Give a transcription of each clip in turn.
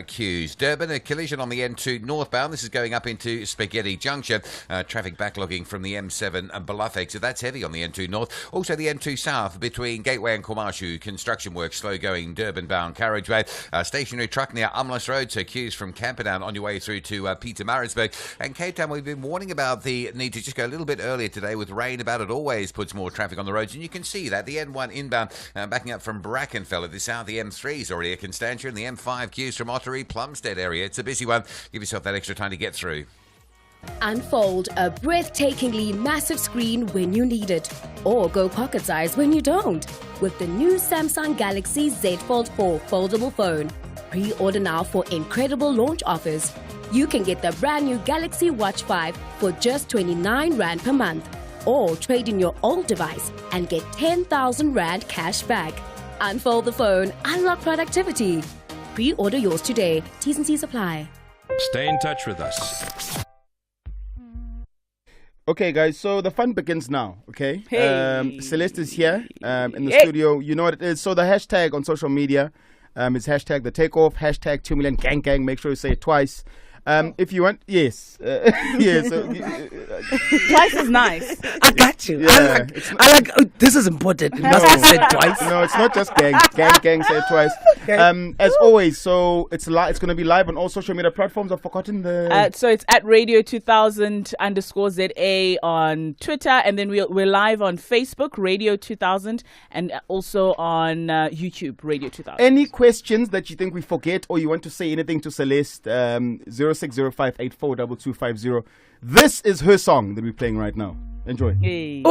Queues. Durban, a collision on the N2 northbound. This is going up into Spaghetti Junction. Traffic backlogging from the M7 and Bluff exit. That's heavy on the N2 north. Also the N2 south between Gateway and Kwamashu. Construction work slow going Durban bound carriageway. Stationary truck near Umlas Road. So queues from Camperdown on your way through to Pietermaritzburg. And Cape Town, we've been warning about the need to just go a little bit earlier today with rain. About it always puts more traffic on the roads. And you can see that the N1 inbound backing up from Brackenfell at the south. The M3 is already at Constantia and the M5 queues from Ottery, Plumstead area. It's a busy one. Give yourself that extra time to get through. Unfold a breathtakingly massive screen when you need it, or go pocket size when you don't. With the new Samsung Galaxy Z Fold 4 foldable phone. Pre-order now for incredible launch offers. You can get the brand new Galaxy Watch 5 for just 29 Rand per month. Or trade in your old device and get 10,000 Rand cash back. Unfold the phone, unlock productivity. Pre-order yours today. T's and C's apply. Stay in touch with us. Okay, guys, so the fun begins now, okay? Hey. Celeste is here in the studio. You know what it is. So the hashtag on social media is hashtag the takeoff, hashtag 2 million gang gang. Make sure you say it twice. If you want, yes. Yes. Twice is nice. I got you. Yeah, this is important. It must be said twice. No, it's not just gang. Gang, say it twice. Okay. As always, so it's going to be live on all social media platforms. I've forgotten the... So it's at Radio 2000 _ZA on Twitter. And then we're live on Facebook, Radio 2000. And also on YouTube, Radio 2000. Any questions that you think we forget or you want to say anything to Celeste, 0605842250. This is her song that we're playing right now. Enjoy. Hey.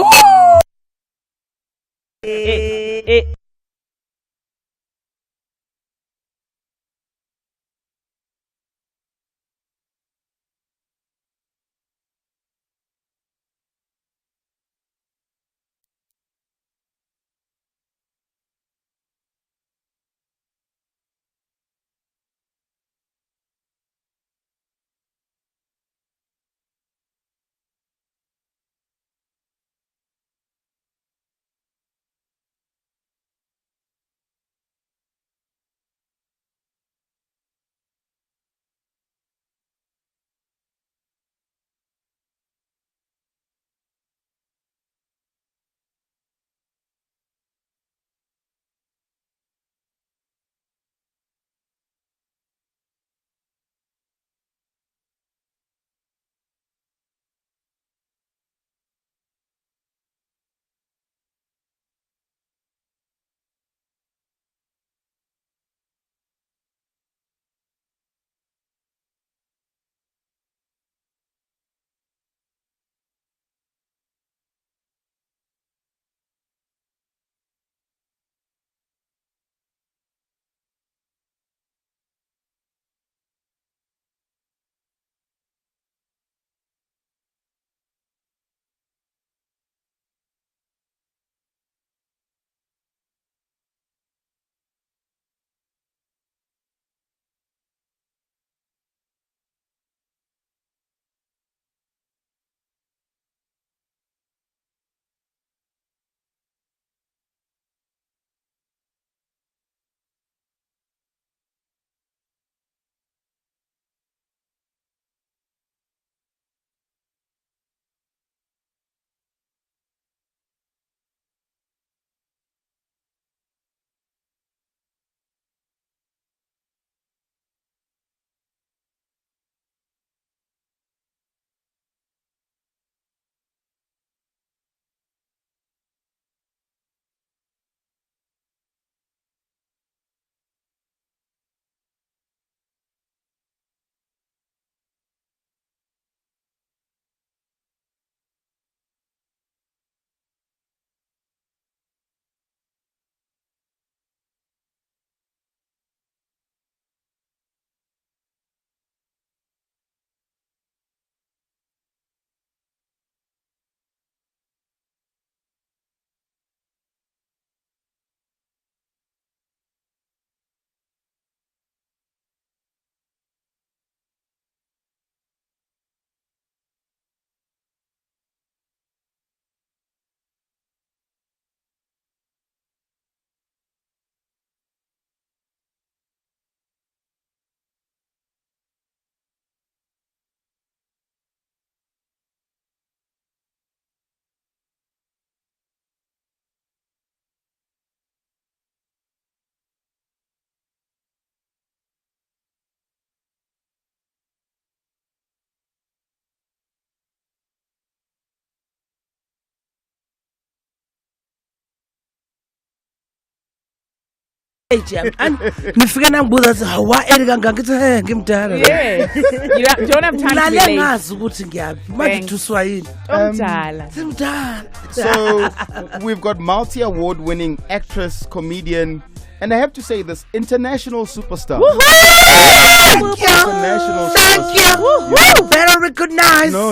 and nifika nangibuza ukuthi hawa kangaka ngithi ngimdala. Yeah. You don't have time to Ngilale relate. ngazi ukuthi ngiyaphi. Manje thuswa yini? Umdala. Simdala. So we've got multi-award-winning actress, comedian, and I have to say this, international superstar. International Thank you. Better recognize. No,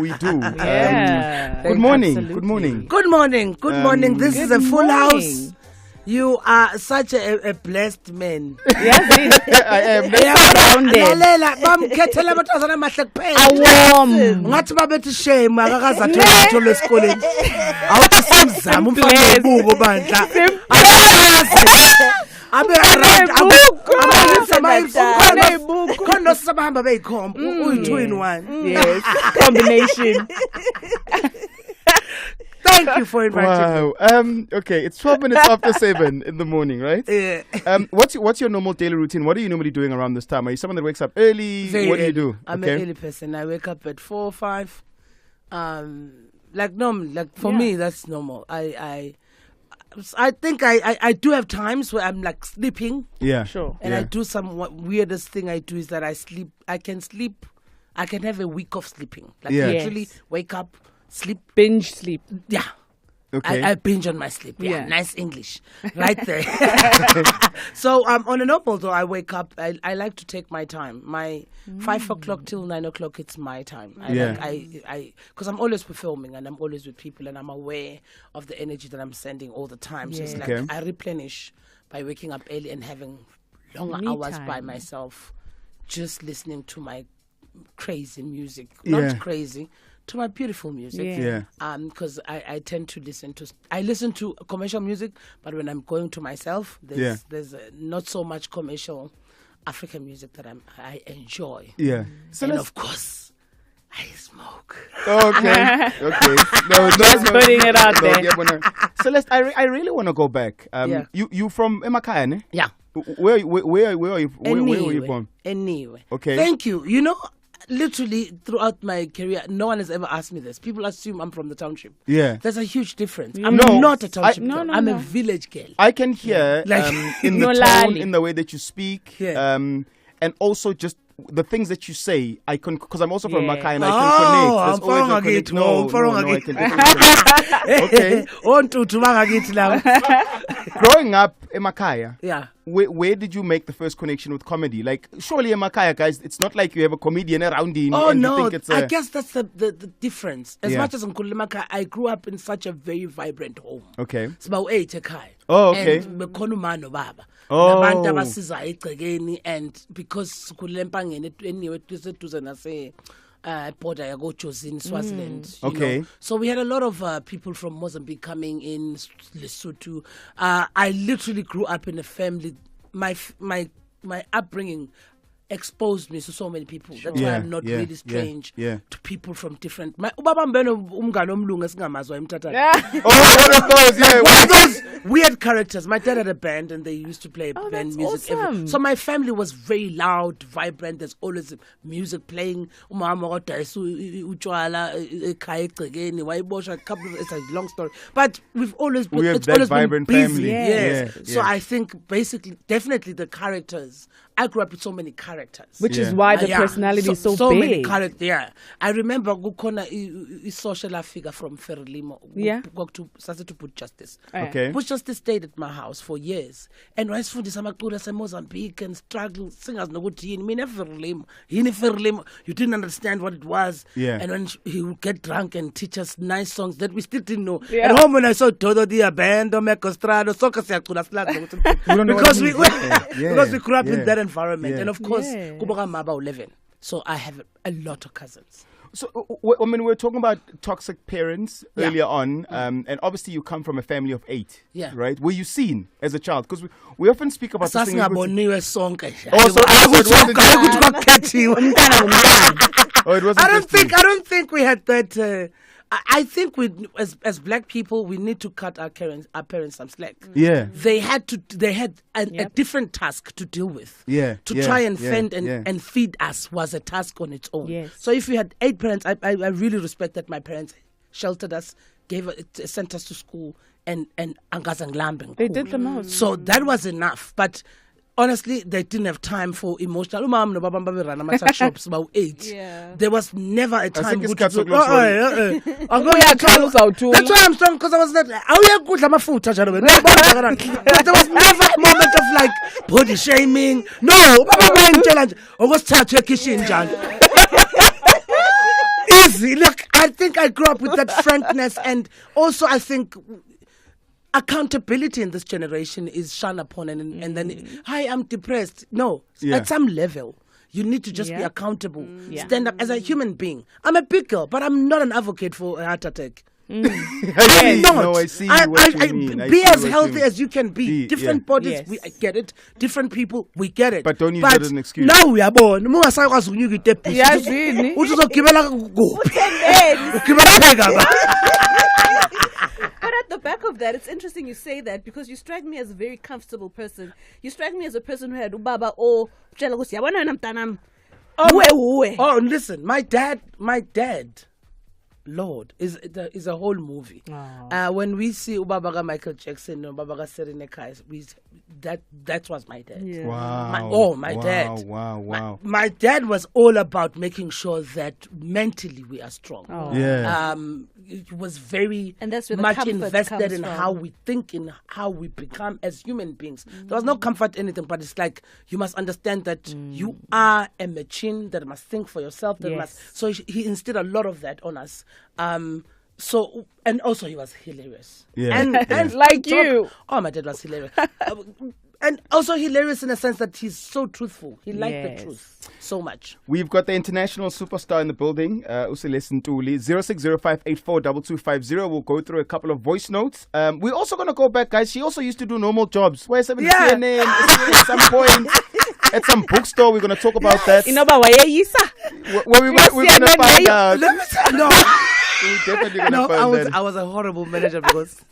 we do. Yeah. Good morning. Absolutely. Good morning. Good morning. Good morning. This is a full house. You are such a blessed man. Yes, I am. surrounded. Lalela bamkhethela abantwana amahle kuphela. Warm. Ngathi babethi shame akakaza thola itolo esikoleni. Awuthi simzama umfana webuko bandla. Abe around khona sabahamba beyikhomba uyi 2 in 1. Yes. Combination. Thank you for inviting me. Wow. Okay, it's 12 minutes after 7 in the morning, right? Yeah. What's your normal daily routine? What are you normally doing around this time? Are you someone that wakes up early? Very what do you early. do? I'm an early person. I wake up at 4 or 5. Like normal. Like for me, that's normal. I think I do have times where I'm like sleeping, Yeah. Sure. and I do some weirdest thing I do is that I sleep. I can have a week of sleeping. Like Yeah. literally Yes. wake up, sleep. Binge sleep. Yeah. Okay. I binge on my sleep. Yeah, Yeah. nice English, right there. So on a normal though, I wake up. I like to take my time. My 5 o'clock till 9 o'clock, it's my time. Because I'm always performing and I'm always with people and I'm aware of the energy that I'm sending all the time. So it's like Okay. I replenish by waking up early and having longer Me hours by time. myself, just listening to my crazy music. Yeah. Not crazy. To my beautiful music. Yeah. Yeah. Because I tend to listen to commercial music, but when I'm going to myself, there's not so much commercial African music that I enjoy. Yeah. So And let's. of course, I smoke. Okay. Okay. No, Just putting it out there. Yeah, Celeste, I really want to go back. Yeah. You from Emakaya, ne? Yeah. Where are you from? Anyway. Okay. Thank you. You know, literally throughout my career, no one has ever asked me this. People assume I'm from the township. Yeah. There's a huge difference. I'm No, not a township No, girl. no, I'm no. a village girl. I can hear Like- in the No tone, lali. in the way that you speak, Yeah. and also just the things that you say. I can, because I'm also from Yeah. Makai, and I can connect. I'm There's always a from connect. Agit. No, I'm from I Agit. can definitely Okay. On to Tumagagithi now. Growing up in Makaya, Yeah. where did you make the first connection with comedy? Like, surely in Makaya, guys, it's not like you have a comedian around you Oh and you no! think it's I a... guess that's the difference. As Yeah. much as Nkohla, I grew up in such a very vibrant home. Okay. It's about 8 ekhaya. Oh, okay. And bekhona umano baba. Oh. Nabantu abasizayo egcekeni, and because sikhulele empangeni anyway duze nase border yako Jozini, Swaziland. You Okay. know. So we had a lot of people from Mozambique coming in, Lesotho. I literally grew up in a family. My upbringing exposed me to so many people. That's why Yeah, I'm not yeah, really yeah, strange yeah. to people from different. Ubaba mbeno umngane omlungu esingamazwa emthatha. Oh, one of those, yeah. One of those weird characters. My dad had a band and they used to play band that's music. awesome. So my family was very loud, vibrant. There's always music playing. Umama kodayisa utshwala ekhaya egcekeni wayiboshwa a couple of, it's a long story. But we've always We have it's that always vibrant been busy. family. Yes. Yeah, So yeah. I think basically definitely the characters. I grew up with so many characters. Which Yeah. is why the Yeah. personality is so many big. characters. Yeah, I remember kukhona social figure from Ferlimo. Yeah. To Put Justice. Okay. Put Justice stayed at my house for years, and wayesifundisa amaqulu aseMozambique and struggle singers nokuthi yini mina Ferlimo. You didn't understand what it was. Yeah. And when he would get drunk and teach us nice songs that we still didn't know. Yeah. At home when I saw Todo Dia Band or Mecostrado, soka siyacula silazi don't know what because it we means. Yeah. because we grew up in Yeah. that environment, Yeah. and of course, Yeah. kuboka maba 11. So I have a lot of cousins. So, I mean, we're talking about toxic parents earlier on, and obviously you come from a family of 8, Yeah. right? Were you seen as a child? Because we often speak about this thing. Sasingaboniwe sonke. Oh, so it wasn't- Ukuthi kwakhethiwe. Oh, it wasn't I just you. don't think we had that. I think we, as black people, we need to cut our parents some slack. Yeah. They had a Yep. different task to deal with. Yeah, To yeah, try and yeah, fend yeah. and feed us was a task on its own. Yes. So if you had 8 parents, I really respect that my parents sheltered us, sent us to school, and angazanglambing. They did the most. So that was enough. But honestly, they didn't have time for emotional. Umama no baba mba run ama shops about 8. Yeah. There was never a time. it's That's got why so I'm strong, because I was like, "Oh yeah, good, I'm a food." But there was never a moment of like body shaming. No, baba buying challenge. I was touch your kitchen, John. Easy. Look, I think I grew up with that frankness, and also I think accountability in this generation is shunned upon, and then, hi, I'm depressed. No, at some level, you need to just be accountable. Stand up as a human being. I'm a big girl, but I'm not an advocate for a heart attack. I'm not. No, I see what you mean. Be as healthy as you can be. Different bodies, I get it. Different people, we get it. But don't use that as an excuse. Now we are born. But at the back of that, it's interesting you say that, because you strike me as a very comfortable person. You strike me as a person who had ubaba or Oh, listen, my dad, Lord, is a whole movie. When we see Ubabaga Michael Jackson and Ubabaga Serena Kais, that was my dad. Yeah. Wow. My dad. Wow. My dad was all about making sure that mentally we are strong. Yeah. It was very And that's where the much comfort invested comes in from. how we think, in how we become as human beings. There was no comfort in anything, but it's like you must understand that you are a machine that must think for yourself. So he instilled a lot of that on us. So, and also he was hilarious. Yeah. And Like you. Oh, my dad was hilarious. And also hilarious in the sense that he's so truthful. He liked the truth so much. We've got the international superstar in the building, Celeste Ntuli. 0605842250. We'll go through a couple of voice notes. We're also going to go back, guys. She also used to do normal jobs. Where's CNN? At some point, at some bookstore, we're going to talk about that. We're going to find out. No. We're definitely going to find that. I was a horrible manager because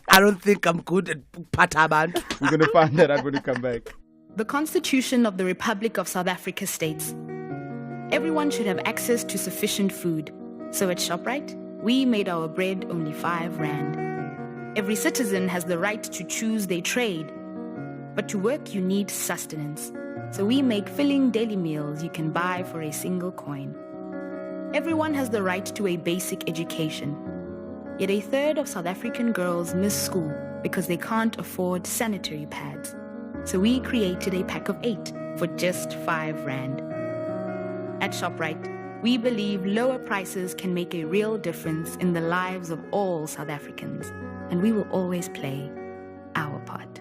I don't think I'm good at pataban. We're going to find that out when we come back. The Constitution of the Republic of South Africa states, everyone should have access to sufficient food. So at ShopRite, we made our bread only 5 rand. Every citizen has the right to choose their trade. But to work, you need sustenance. So we make filling daily meals you can buy for a single coin. Everyone has the right to a basic education. Yet a third of South African girls miss school because they can't afford sanitary pads. So we created a pack of 8 for just 5 rand. At ShopRite, we believe lower prices can make a real difference in the lives of all South Africans, and we will always play our part.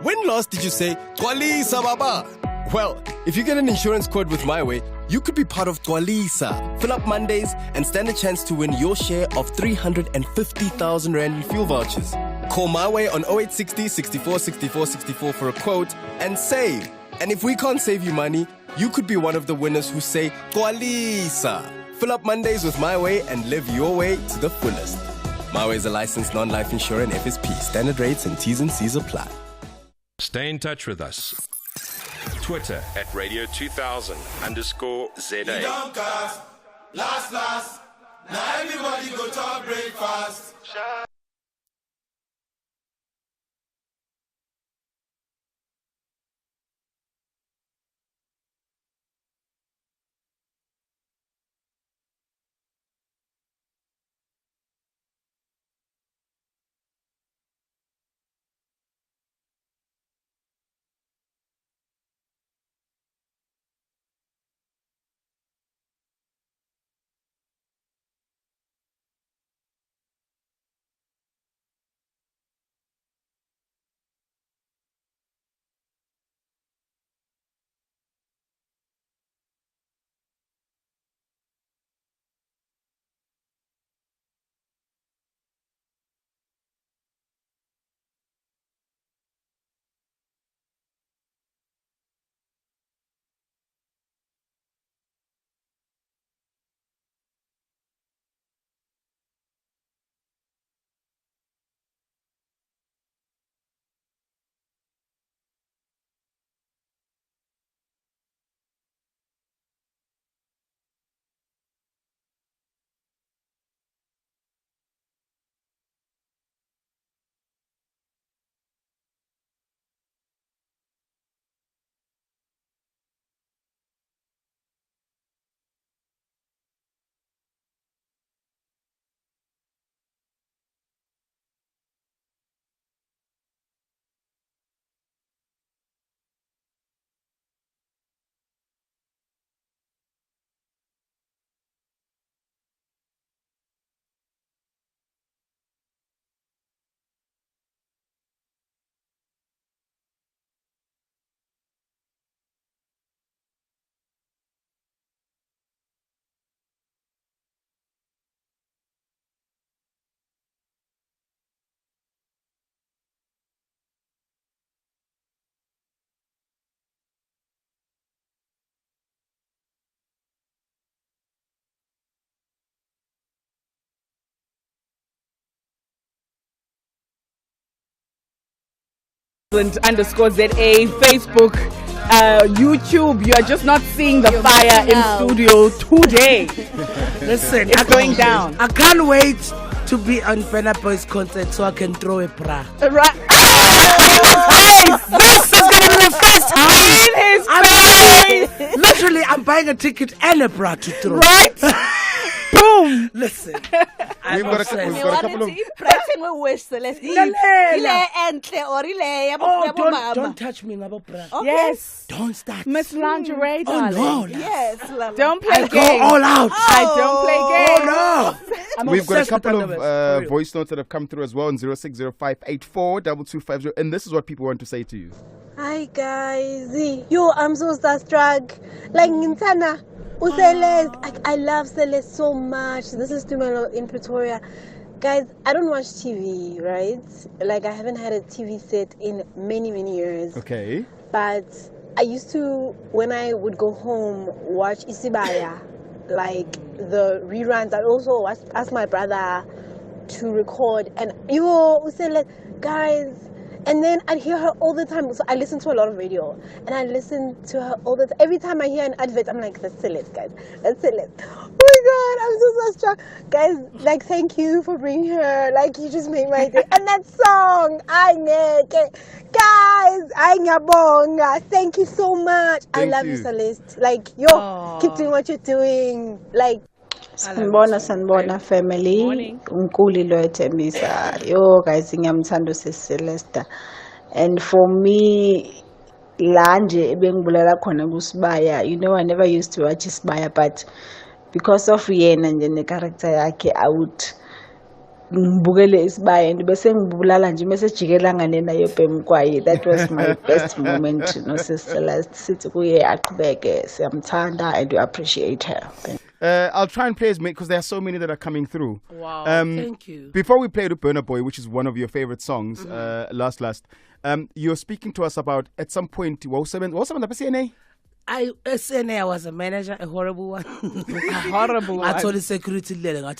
When last did you say, Twalisa Baba? Well, if you get an insurance quote with MyWay, you could be part of Twalisa. Fill up Mondays and stand a chance to win your share of 350,000 Rand in fuel vouchers. Call MyWay on 0860 64 64 64 for a quote and save. And if we can't save you money, you could be one of the winners who say, Twalisa. Fill up Mondays with MyWay and live your way to the fullest. MyWay is a licensed non-life insurer and FSP. Standard rates and T's and C's apply. Stay in touch with us. Twitter at Radio2000_ZA. Last. Now everybody go to breakfast. underscore ZA, Facebook, YouTube. You are just not seeing the fire in studio today. Listen, it's going down. I can't wait to be on Burna Boy's concert so I can throw a bra. Right. This is going to be the first time in his face. Literally, I'm buying a ticket and a bra to throw. Right? Boom. Listen. We've got a couple of... Don't touch me, Ngabo bra. Okay. Yes. Don't start. Miss Lingerie, darling. Oh, no. Yes, love. Don't play I games. go all out. I don't play games. Oh, no. We've got a couple of voice notes that have come through as well on 0605842250. And this is what people want to say to you. Hi guys. Yo, I'm so starstruck. Like Ngintana. Celeste. I love Celeste so much. This is Tumelo in Pretoria. Guys, I don't watch TV, right? Like, I haven't had a TV set in many, many years. Okay. But I used to, when I would go home, watch Isibaya, like the reruns. I'd also ask my brother to record. And, yo, Celeste, guys. And then I'd hear her all the time. So I listen to a lot of radio. And I listen to her all the time. Every time I hear an advert, I'm like, that's Celeste, guys. That's Celeste. Oh my God, I'm so struck. Guys, like, thank you for bringing her. Like, you just made my day. And that song, guys, thank you so much. I love you, Celeste. Like, yo, keep doing what you're doing. Like, Sanbona family. Unkuli loetemisa. Yo guys ngiyamthanda Celeste. And for me lanje ebengibulela khona kuSibaya. You know, I never used to watch Sibaya, but because of yena nje ne character yakhe I would ngibukele Sibaya and bese ngibulala nje mase jikelanga nena yobhemkwayi. That was my best moment no Celeste. Sithi kuye aqhubeke siyamthanda and we appreciate her. I'll try and play as many because there are so many that are coming through. Wow, thank you. Before we play to Burna Boy, which is one of your favorite songs, last, you're speaking to us about at some point, what was the CNA? SNA, I was a manager, a horrible one. A horrible one. I told the security lady, wow. No,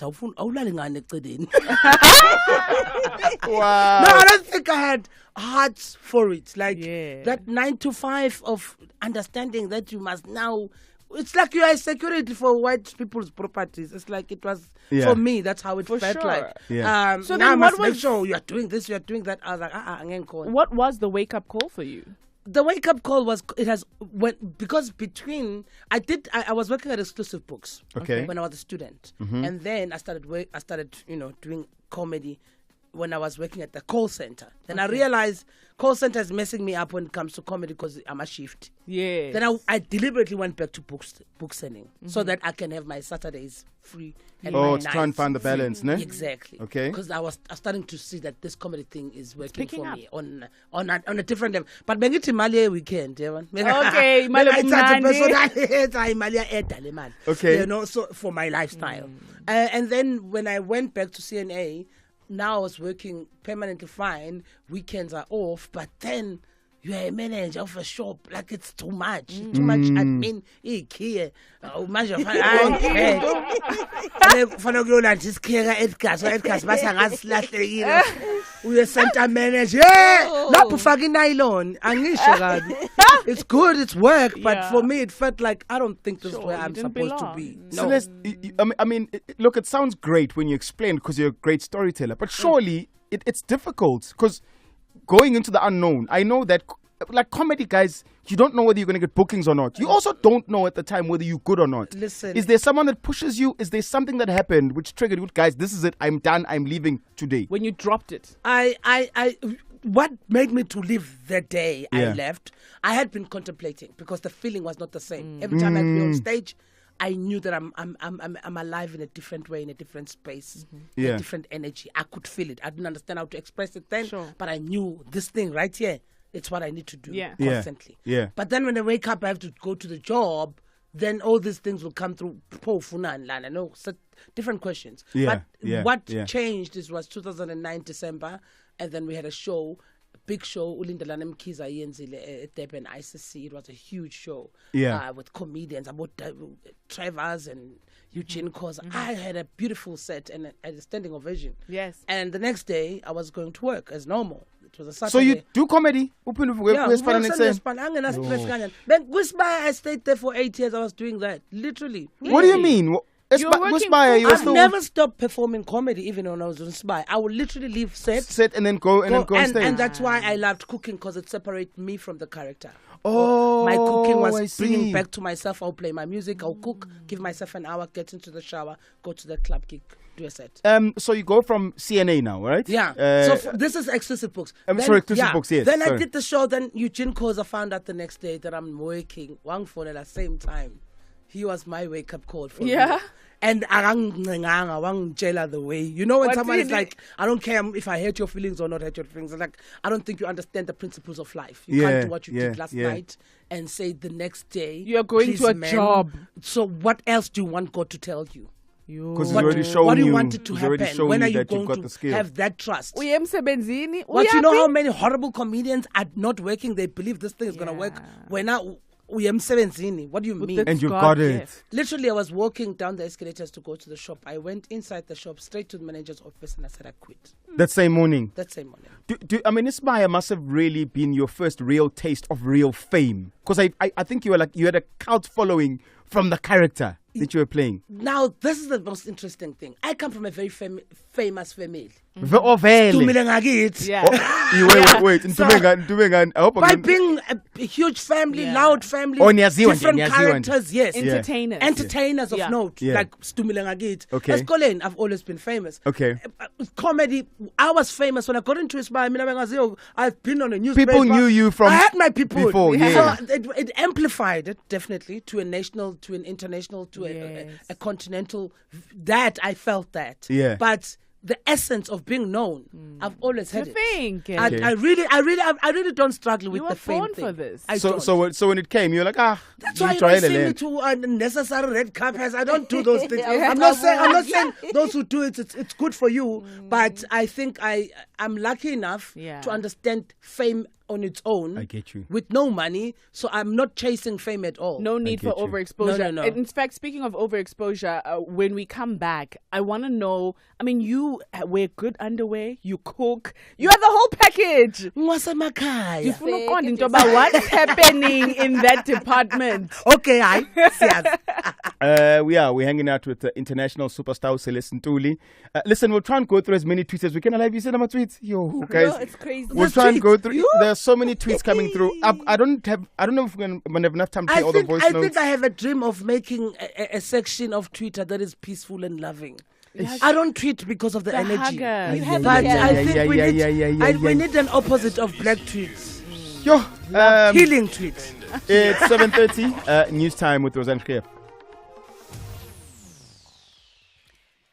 I don't think I had hearts for it. Like that 9 to 5 of understanding that you must now. It's like you are security for white people's properties. It's like it was for me. That's how it felt like. Yeah. So now I must make sure you are doing this, you are doing that. I was like, what was the wake up call for you? The wake up call was because between I was working at Exclusive Books when I was a student, and then I started doing comedy when I was working at the call center. Then I realized call center is messing me up when it comes to comedy because I'm a shift. Yeah. Then I deliberately went back to book selling so that I can have my Saturdays free. And my to try and find the balance, ne? Exactly. Okay. Because I was starting to see that this comedy thing is working for me on a different level. But bengiti Malia weekend, okay, okay. You know, so for my lifestyle. And then when I went back to CNA, now I was working permanently fine. Weekends are off, but then you are a manager of a shop. Like it's too much. Too much admin. Here, we center manager. It's good, it's work, but for me it felt like I don't think this is where I'm supposed to be. No. Celeste, I mean, look, it sounds great when you explain because you're a great storyteller, but surely it's difficult because going into the unknown, I know that like comedy guys, you don't know whether you're going to get bookings or not. You also don't know at the time whether you're good or not. Listen. Is there someone that pushes you? Is there something that happened which triggered you? Guys, this is it. I'm done. I'm leaving today. When you dropped it. What made me to leave the day I left, I had been contemplating because the feeling was not the same. Every time I'd be on stage, I knew that I'm alive in a different way, in a different space, a different energy. I could feel it. I didn't understand how to express it then, but I knew this thing right here, it's what I need to do constantly. Yeah. But then when I wake up, I have to go to the job, then all these things will come through. I know, different questions. But what changed was 2009 December, and then we had a show, a big show, Ulindelana Mkiza Yenzile at Durban ICC. It was a huge show with comedians, about Travers and Eugene Koza. I had a beautiful set and a standing ovation. Yes. And the next day, I was going to work as normal. It was a Saturday. So you do comedy? I stayed there for 8 years. I was doing that, literally. What do you mean? I've never stopped performing comedy, even when I was on Spy. I would literally leave set and then go on stage. And that's why I loved cooking, because it separated me from the character. Oh, my cooking was bringing back to myself. I'll play my music, I'll cook, give myself an hour, get into the shower, go to the club gig, do a set. So you go from CNA now, right? Yeah. This is Exclusive Books. Exclusive Books, yes. Then I did the show. Then Eugene Koza found out the next day that I'm working one phone at the same time. He was my wake-up call for me. And I jailer the way. You know, when someone is like, I don't care if I hurt your feelings or not hurt your feelings. It's like, I don't think you understand the principles of life. You can't do what you did last night and say the next day you're going to a job. So what else do you want God to tell you? Because he's already shown what do you you, want it to happen? When are you going to have that trust? But you know how many horrible comedians are not working? They believe this thing is going to work. When now we am 17. What do you mean? And you got it. Literally, I was walking down the escalators to go to the shop. I went inside the shop, straight to the manager's office, and I said I quit. That same morning? That same morning. I mean, Ismaya must have really been your first real taste of real fame. Because I think you had a cult following from the character that you were playing. Now, this is the most interesting thing. I come from a very famous family. Wait. By being a huge family, loud family, different characters, entertainers of note, like Stumilangagit. Okay. As Colin, I've always been famous. Okay. Comedy, I was famous when I got into Ismail. I've been on a newspaper. People knew you from. I had my people before. So it amplified it definitely to a national, to an international, to a continental. That I felt that. Yeah. But the essence of being known, I've always had it. I really don't struggle with the fame thing. For this. So when it came, you're like, That's why you see me to unnecessary red carpets. I don't do those things. I'm not saying those who do it, it's good for you. But I think I'm lucky enough to understand fame on its own. I get you. With no money, so I'm not chasing fame at all. No need for overexposure. No. In fact, speaking of overexposure, when we come back, I want to know, I mean, you wear good underwear, you cook, you have the whole package. What's happening in that department? Okay, we're hanging out with the international superstar Celeste Ntuli. Listen, we'll try and go through as many tweets as we can. Have you seen my tweets? Yo, guys. No, it's crazy. We'll try and go through. There are so many tweets coming through. I don't know if we're going to have enough time to play all the voice notes. I think I have a dream of making a section of Twitter that is peaceful and loving. I don't tweet because of the energy. But I think we need an opposite of black tweets. Healing tweets. It's 7:30. News time with Roseanne Khep.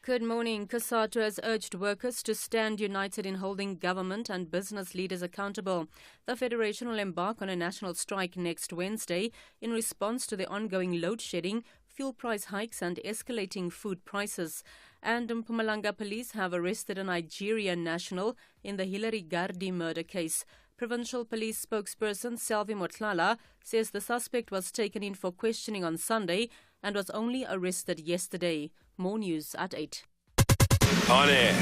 Good morning. COSATU has urged workers to stand united in holding government and business leaders accountable. The Federation will embark on a national strike next Wednesday in response to the ongoing load shedding, fuel price hikes and escalating food prices. And Mpumalanga police have arrested a Nigerian national in the Hilary Gardi murder case. Provincial Police spokesperson Selvi Motlala says the suspect was taken in for questioning on Sunday and was only arrested yesterday. More news at 8. On air.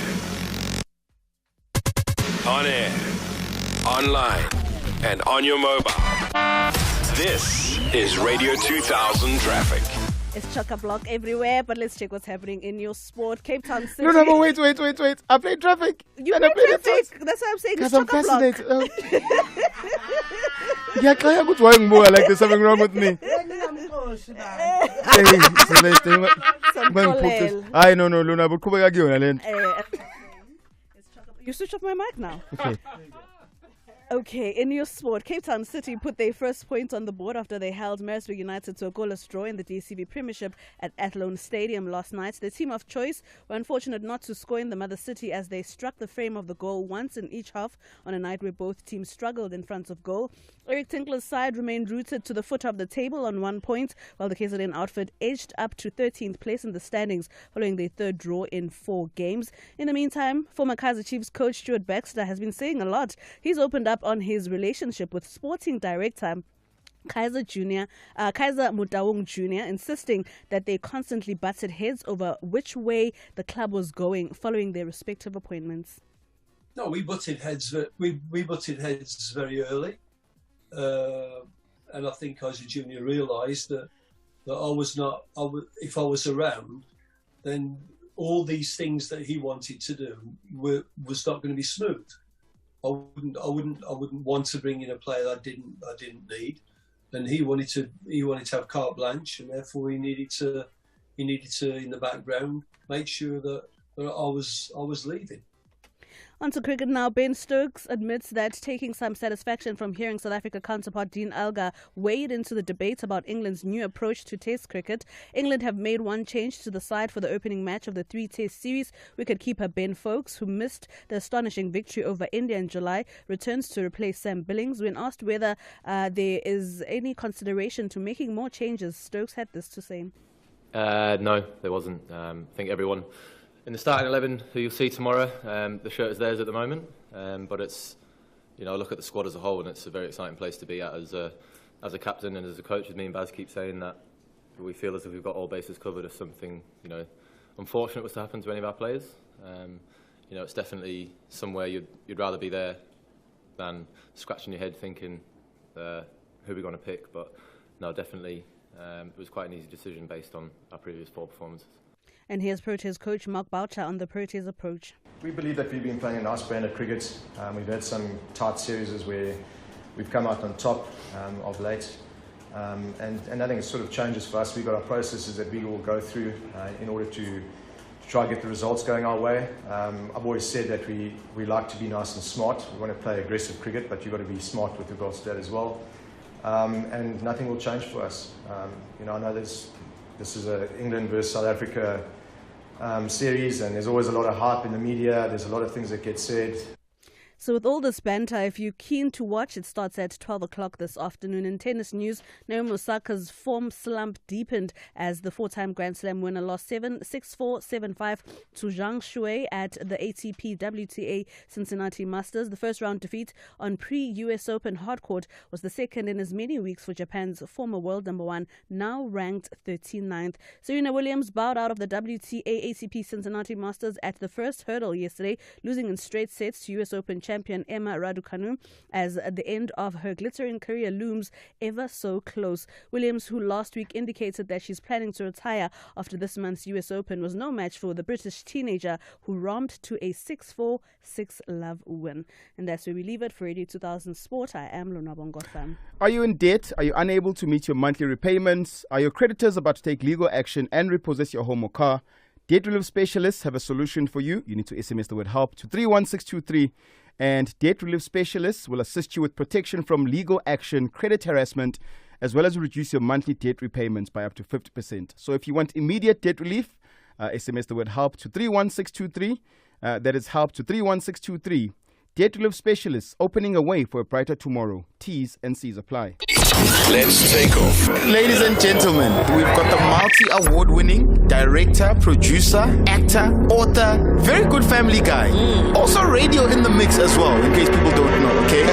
On air. Online. And on your mobile. This is Radio 2000 Traffic. It's chock-a-block everywhere, but let's check what's happening in your sport. Cape Town City. No, but wait. I played traffic. You played traffic. That's what I'm saying. It's chock-a-block. I like there's something wrong with me. I no, Luna, but you switch off my mic now. Okay. Okay, in your sport, Cape Town City put their first point on the board after they held Maresburg United to a goalless draw in the DCB Premiership at Athlone Stadium last night. The team of choice were unfortunate not to score in the mother city as they struck the frame of the goal once in each half on a night where both teams struggled in front of goal. Eric Tinkler's side remained rooted to the foot of the table on 1 point, while the KZN outfit edged up to 13th place in the standings following their third draw in 4 games. In the meantime, former Kaizer Chiefs coach Stuart Baxter has been saying a lot. He's opened up on his relationship with sporting director Kaizer Motaung Jr., insisting that they constantly butted heads over which way the club was going following their respective appointments. No, we butted heads. We butted heads very early, and I think as a junior realised that I was not. If I was around, then all these things that he wanted to do was not going to be smooth. I wouldn't want to bring in a player that I didn't need, and he wanted to have carte blanche, and therefore he needed to in the background make sure that I was leaving. On to cricket now. Ben Stokes admits that taking some satisfaction from hearing South Africa counterpart Dean Elgar wade into the debate about England's new approach to Test cricket. England have made one change to the side for the opening match of the 3-Test series. Wicketkeeper Ben Foakes, who missed the astonishing victory over India in July, returns to replace Sam Billings. When asked whether there is any consideration to making more changes, Stokes had this to say. No, there wasn't. I think everyone in the starting 11 who you'll see tomorrow, the shirt is theirs at the moment, but it's, look at the squad as a whole, and it's a very exciting place to be at as a captain and as a coach. As me and Baz keep saying, that we feel as if we've got all bases covered if something unfortunate was to happen to any of our players. It's definitely somewhere you'd rather be there than scratching your head thinking who we're going to pick. But no, definitely it was quite an easy decision based on our previous 4 performances. And here's Proteas coach Mark Boucher on the Proteas approach. We believe that we've been playing a nice brand of cricket. We've had some tight series where we've come out on top of late. And nothing has sort of changes for us. We've got our processes that we will go through in order to try and get the results going our way. I've always said that we like to be nice and smart. We want to play aggressive cricket, but you've got to be smart with regards to that as well. And nothing will change for us. I know this is a England versus South Africa series, and there's always a lot of hype in the media. There's a lot of things that get said. So with all this banter, if you're keen to watch, it starts at 12 o'clock this afternoon. In tennis news, Naomi Osaka's form slump deepened as the 4-time Grand Slam winner lost 6-4, 7-5 to Zhang Shui at the ATP WTA Cincinnati Masters. The first round defeat on pre-US Open hardcourt was the second in as many weeks for Japan's former world number 1, now ranked 39th. Serena Williams bowed out of the WTA ATP Cincinnati Masters at the first hurdle yesterday, losing in straight sets to US Open champion Emma Raducanu as the end of her glittering career looms ever so close. Williams, who last week indicated that she's planning to retire after this month's US Open, was no match for the British teenager who romped to a 6-4, 6-love win. And that's where we leave it for Radio 2000 Sport. I am Lonwabo Nkohla. Are you in debt? Are you unable to meet your monthly repayments? Are your creditors about to take legal action and repossess your home or car? Debt relief specialists have a solution for you. You need to SMS the word HELP to 31623. And debt relief specialists will assist you with protection from legal action, credit harassment, as well as reduce your monthly debt repayments by up to 50%. So if you want immediate debt relief, SMS the word HELP to 31623. That is HELP to 31623. Debt relief specialists opening a way for a brighter tomorrow. T's and C's apply. Let's take off. Ladies and gentlemen, we've got the multi-award-winning director, producer, actor, author, very good family guy. Also radio in the mix as well, in case people don't know, okay?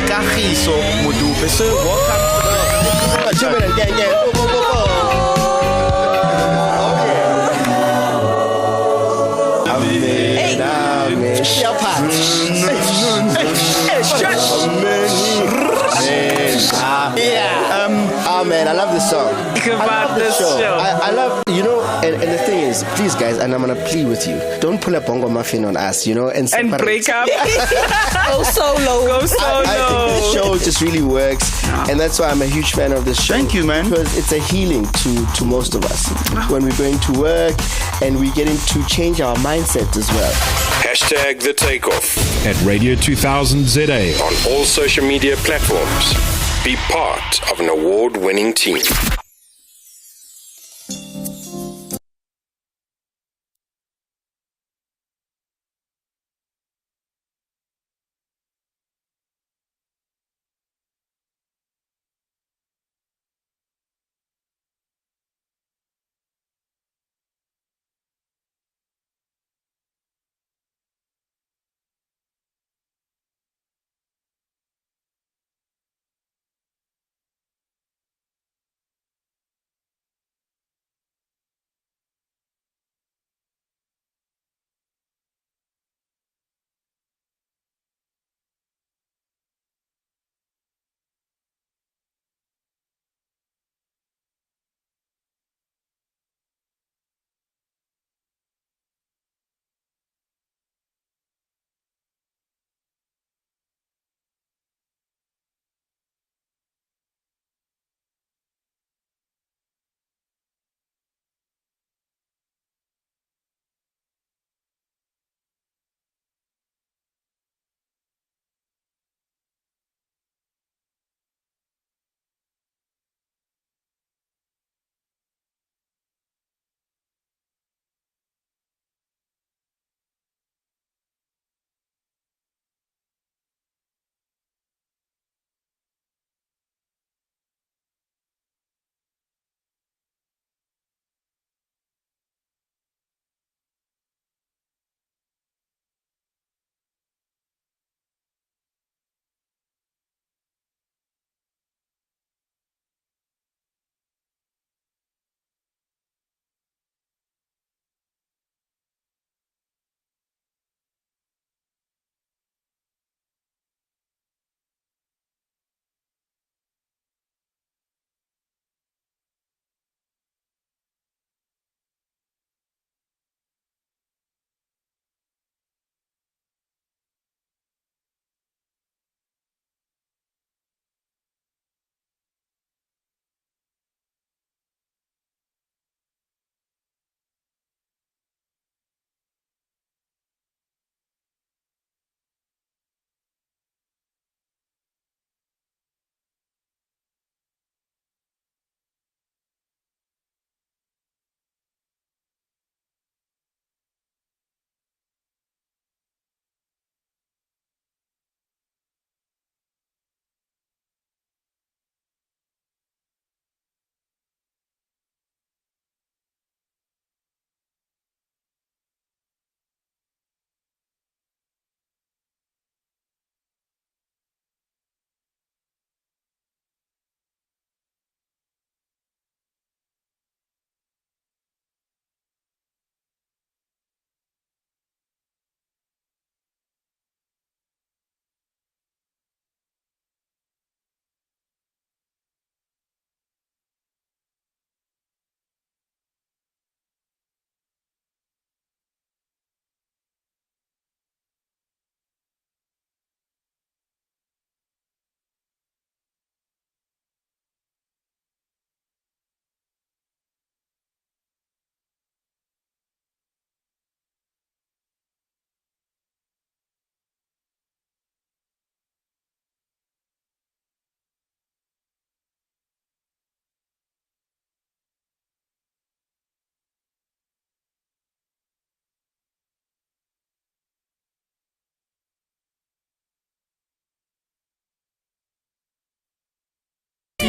Kagiso Modupe. So welcome to man, I love this song. I love this show. I love, and the thing is, please guys, and I'm gonna plead with you, don't pull a bongo muffin on us, and break up. Go solo. I think the show just really works, and that's why I'm a huge fan of this show. Thank you, man. Because it's a healing to most of us when we're going to work, and we're getting to change our mindset as well. Hashtag The Takeoff at Radio 2000 ZA on all social media platforms. Be part of an award-winning team.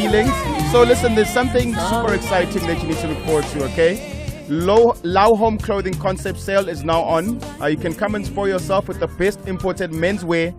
feelings. So listen, there's something super exciting that you need to look forward to, okay? Lao Home Clothing Concept Sale is now on. You can come and spoil yourself with the best imported menswear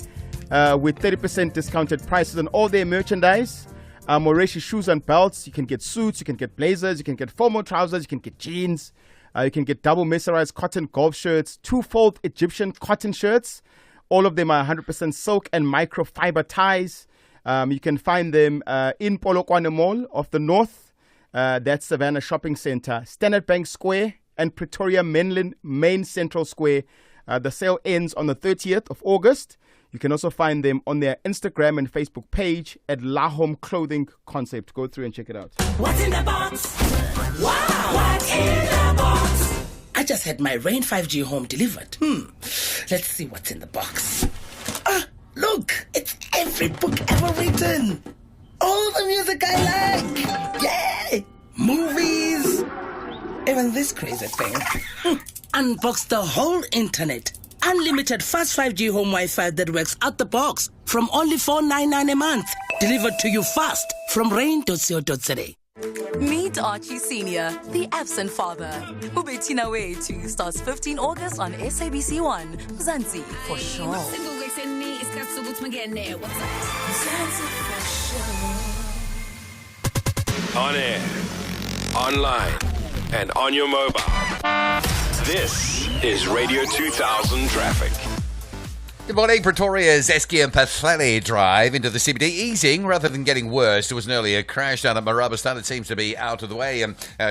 with 30% discounted prices on all their merchandise. Moreshi shoes and belts. You can get suits, you can get blazers, you can get formal trousers, you can get jeans. You can get double mesmerized cotton golf shirts, 2-fold Egyptian cotton shirts. All of them are 100% silk and microfiber ties. You can find them in Polokwane Mall of the North. That's Savannah Shopping Center, Standard Bank Square, and Pretoria Main Central Square. The sale ends on the 30th of August. You can also find them on their Instagram and Facebook page at La Home Clothing Concept. Go through and check it out. What's in the box? Wow! What's in the box? I just had my Rain 5G home delivered. Let's see what's in the box. Look! It's every book ever written. All the music I like. Yeah! Movies. Even this crazy thing. Unbox the whole internet. Unlimited fast 5G home Wi-Fi that works out the box from only $4.99 a month. Delivered to you fast from rain.co.za. Meet Archie Sr., the absent father. Ubetina Way 2 starts 15 August on SABC 1. Zanzi, for sure. On air, online, and on your mobile. This is Radio 2000 Traffic. Good morning. Pretoria's Esky and Pathlele Drive into the CBD easing rather than getting worse. There was an earlier crash down at Marabastan. It seems to be out of the way.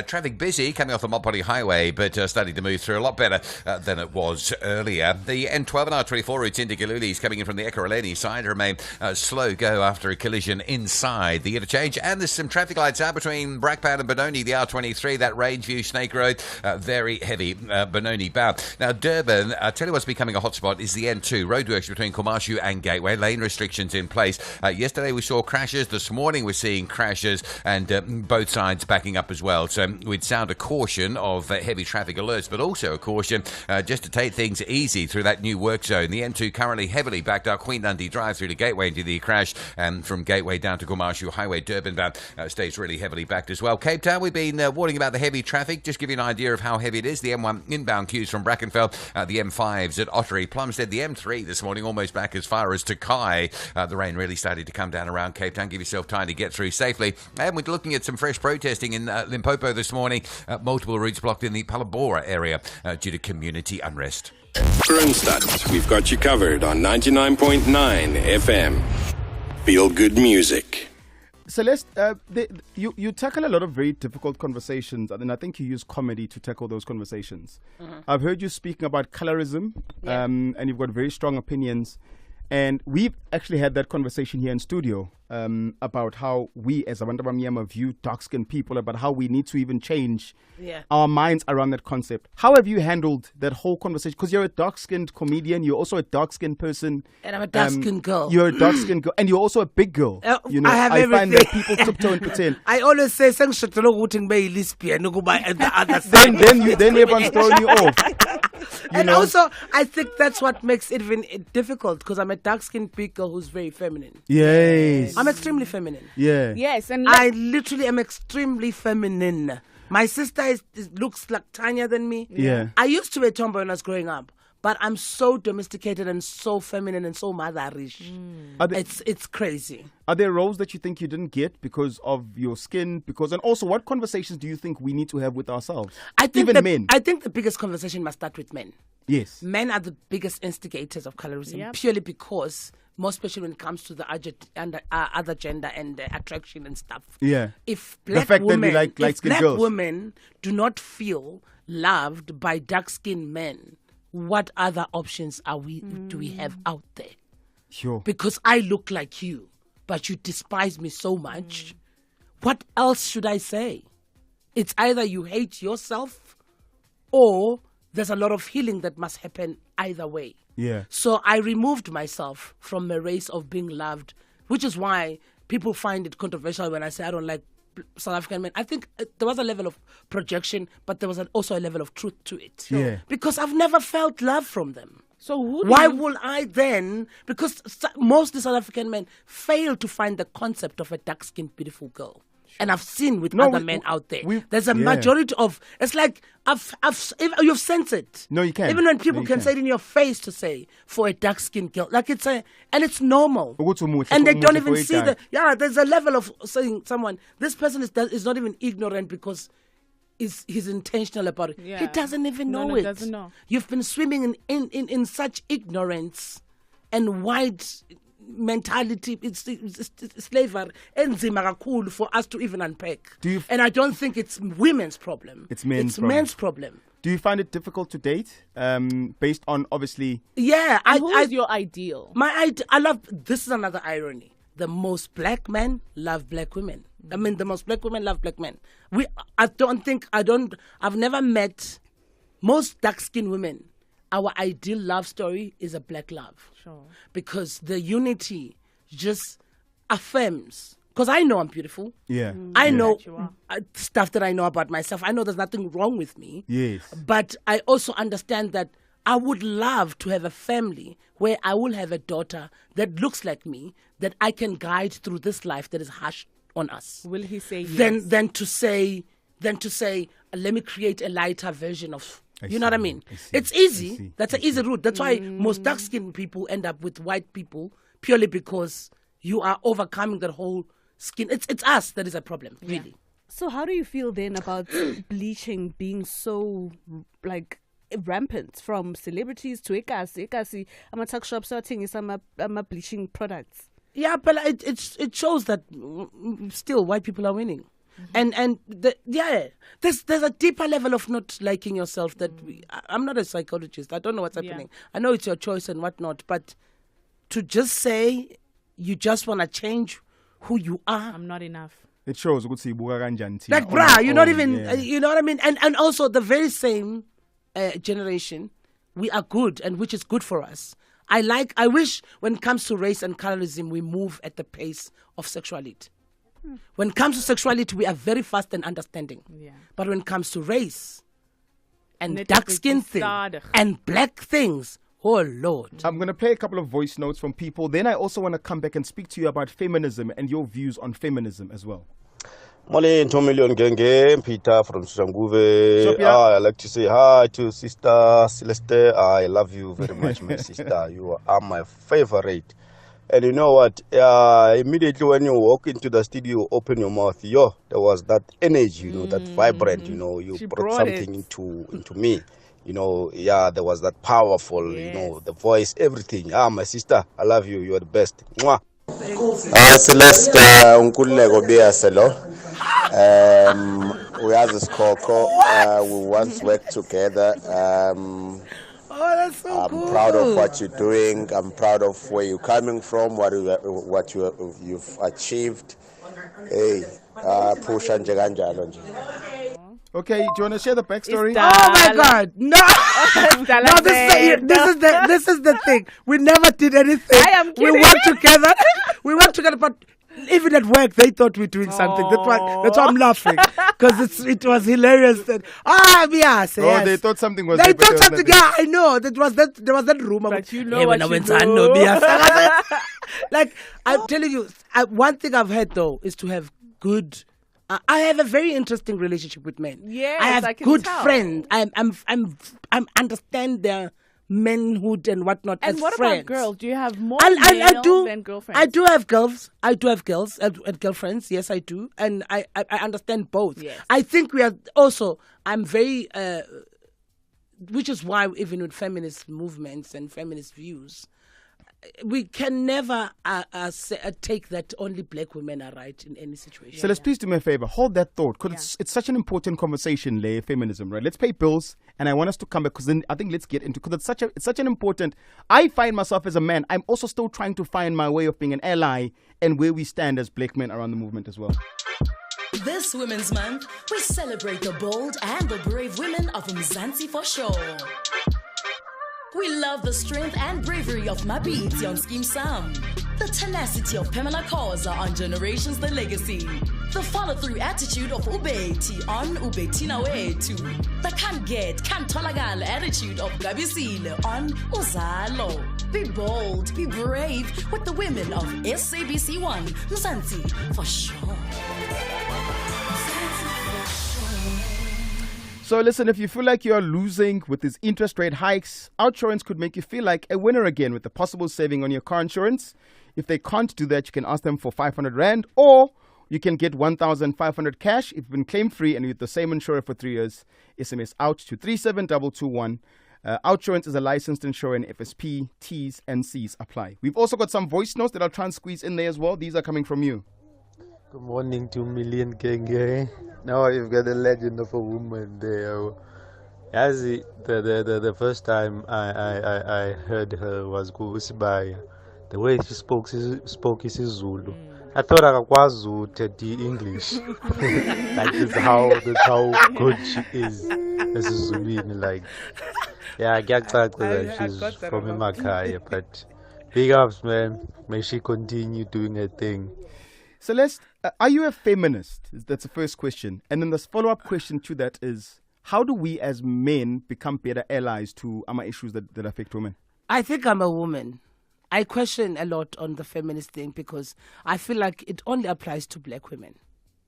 Traffic busy coming off the Mopani Highway, but starting to move through a lot better than it was earlier. The N12 and R24 routes into Galulis coming in from the Ekurhuleni side remain slow go after a collision inside the interchange. And there's some traffic lights out between Brakpan and Benoni, the R23, that Rangeview Snake Road, very heavy Benoni bound. Now, Durban, I tell you what's becoming a hotspot is the N2 roadworks between Komashu and Gateway. Lane restrictions in place. Yesterday we saw crashes. This morning we're seeing crashes and both sides backing up as well. So we'd sound a caution of heavy traffic alerts, but also a caution just to take things easy through that new work zone. The N2 currently heavily backed up Queen Dundee Drive through to Gateway into the crash, and from Gateway down to Komashu Highway, Durban bound stays really heavily backed as well. Cape Town, we've been warning about the heavy traffic. Just give you an idea of how heavy it is. The M1 inbound queues from Brackenfell, the M5s at Ottery, Plumstead, the M3 this morning almost back as far as Takai. The rain really started to come down around Cape Town. Give yourself time to get through safely. And we're looking at some fresh protesting in Limpopo this morning. Multiple routes blocked in the Palabora area due to community unrest. Kronstadt, we've got you covered on 99.9 FM. Feel good music. Celeste, you tackle a lot of very difficult conversations, and I think you use comedy to tackle those conversations. I've heard you speaking about colorism, and you've got very strong opinions. And we've actually had that conversation here in studio about how we as Abantu Abamnyama view dark-skinned people, about how we need to even change our minds around that concept. How have you handled that whole conversation? Because you're a dark-skinned comedian, you're also a dark-skinned person. And I'm a dark-skinned girl. You're a dark-skinned girl, and you're also a big girl. You know, I have everything. Find that people tiptoe and pretend. I always say, then everyone's throwing you off. And also, I think that's what makes it even difficult, because I'm a dark-skinned big girl who's very feminine. Yes. I'm extremely feminine. Yeah. Yes, and I literally am extremely feminine. My sister looks like tinier than me. Yeah. I used to be a tomboy when I was growing up, but I'm so domesticated and so feminine and so motherish. It's crazy. Are there roles that you think you didn't get because of your skin? And also, what conversations do you think we need to have with ourselves? Men. I think the biggest conversation must start with men. Yes. Men are the biggest instigators of colorism, purely because, more especially when it comes to the other gender and attraction and stuff. Yeah. If black women do not feel loved by dark-skinned men, what other options do we have out there? Sure. Because I look like you, but you despise me so much. What else should I say? It's either you hate yourself or there's a lot of healing that must happen either way. Yeah. So I removed myself from a race of being loved, which is why people find it controversial when I say I don't like South African men. I think there was a level of projection, but there was also a level of truth to it. Yeah. Because I've never felt love from them. So why will I then? Because most South African men fail to find the concept of a dark-skinned, beautiful girl. And I've seen with other men out there. There's a majority of. It's like you've sensed it. No, you can't. Even when people can say it in your face to say for a dark-skinned girl, like and it's normal. And they don't even see the. Yeah, there's a level of saying someone. This person is not even ignorant because he's intentional about it. Yeah. He doesn't even know it. Doesn't know. You've been swimming in such ignorance and wide mentality. It's slavery enzima kakhulu for us to even unpack. And I don't think it's women's problem. It's men's problem. Do you find it difficult to date based on obviously? Yeah. Who's your ideal? I love. This is another irony. The most black men love black women. I mean, the most black women love black men. I've never met most dark-skinned women. Our ideal love story is a black love. Sure. Because the unity just affirms. Because I know I'm beautiful. Yeah. I know stuff that I know about myself. I know there's nothing wrong with me. Yes. But I also understand that I would love to have a family where I will have a daughter that looks like me, that I can guide through this life that is harsh on us. Will he say yes? Then to say, let me create a lighter version of. You know what I mean? It's easy. That's an easy route. That's why most dark-skinned people end up with white people, purely because you are overcoming that whole skin. It's us that is a problem, really. So how do you feel then about bleaching being so rampant, from celebrities to ikasi? Ama-tuck shops are taking some bleaching products. Yeah, but it shows that still white people are winning. And there's a deeper level of not liking yourself that I'm not a psychologist. I don't know what's happening. I know it's your choice and whatnot, but to just say you just want to change who you are, I'm not enough. It shows. Like, bruh, you're not even. You know what I mean? And also the very same generation, we are good, and which is good for us. I wish when it comes to race and colorism, we move at the pace of sexuality. When it comes to sexuality, we are very fast and understanding. Yeah. But when it comes to race and dark skin things and black things, oh Lord. I'm going to play a couple of voice notes from people. Then I also want to come back and speak to you about feminism and your views on feminism as well. Mole 2 million genge, Peter from Susanguve. I'd like to say hi to Sister Celeste. I love you very much, my sister. You are my favorite. And you know what? Immediately when you walk into the studio, open your mouth, there was that energy, that vibrant, you brought something into me. There was that powerful, the voice, everything. My sister, I love you. You are the best. Mwah. Celeste Ntuli Gobea Selo. We are the Skoko. We once worked together. That's so I'm cool. proud of what you're doing. I'm proud of where you're coming from, what you've achieved. Hey, push and Okay, do you want to share the backstory? Oh my God! No, this is the thing. We never did anything. I am kidding. We worked together, but even at work, they thought we were doing something. That's why I'm laughing, because it was hilarious. That yes. They thought something was. They thought something. Yeah, I know. There was that rumor. But you know what you know. Like I'm telling you, one thing I've had though is to have good. I have a very interesting relationship with men. Yes, I have I can good tell. friends. I'm understand their manhood and whatnot. And as what friends. about girls? Do you have more I do, than girlfriends? I do have girls. I do have girls and girlfriends. Yes, I do, and I understand both. Yes. I think we are also. I'm very, which is why even with feminist movements and feminist views, we can never take that only black women are right in any situation. So let's please do me a favor. Hold that thought, because it's such an important conversation, feminism, right? Let's pay bills, and I want us to come back, because then I think let's get into, because it's such an important. I find myself as a man. I'm also still trying to find my way of being an ally and where we stand as black men around the movement as well. This Women's Month, we celebrate the bold and the brave women of Mzansi for sure. We love the strength and bravery of Mabiti on Scheme Sam, the tenacity of Pamela Khoza on Generations The Legacy, The follow-through attitude of Ubeti on Ubetina Wetu. The can't get, can't tolerate attitude of Gabisile on Uzalo. Be bold, be brave with the women of SABC1. Mzansi, for sure. So listen, if you feel like you're losing with these interest rate hikes, OUTsurance could make you feel like a winner again with the possible saving on your car insurance. If they can't do that, you can ask them for 500 Rand, or you can get 1,500 cash if you've been claim-free and with the same insurer for 3 years. SMS out to 37221. OUTsurance is a licensed insurer in FSP. T's and C's apply. We've also got some voice notes that I'll try and squeeze in there as well. These are coming from you. Good morning, 2 million gang. Now you've got the legend of a woman there. As the first time I heard her was Kusibaya. The way she spoke isiZulu. I thought I was the English. Like that's how good she is. This is like, yeah, I get that she's from Imakaya, but big ups, man. May she continue doing her thing. Celeste, are you a feminist? That's the first question. And then the follow-up question to that is, how do we as men become better allies to issues that affect women? I think I'm a woman. I question a lot on the feminist thing because I feel like it only applies to black women.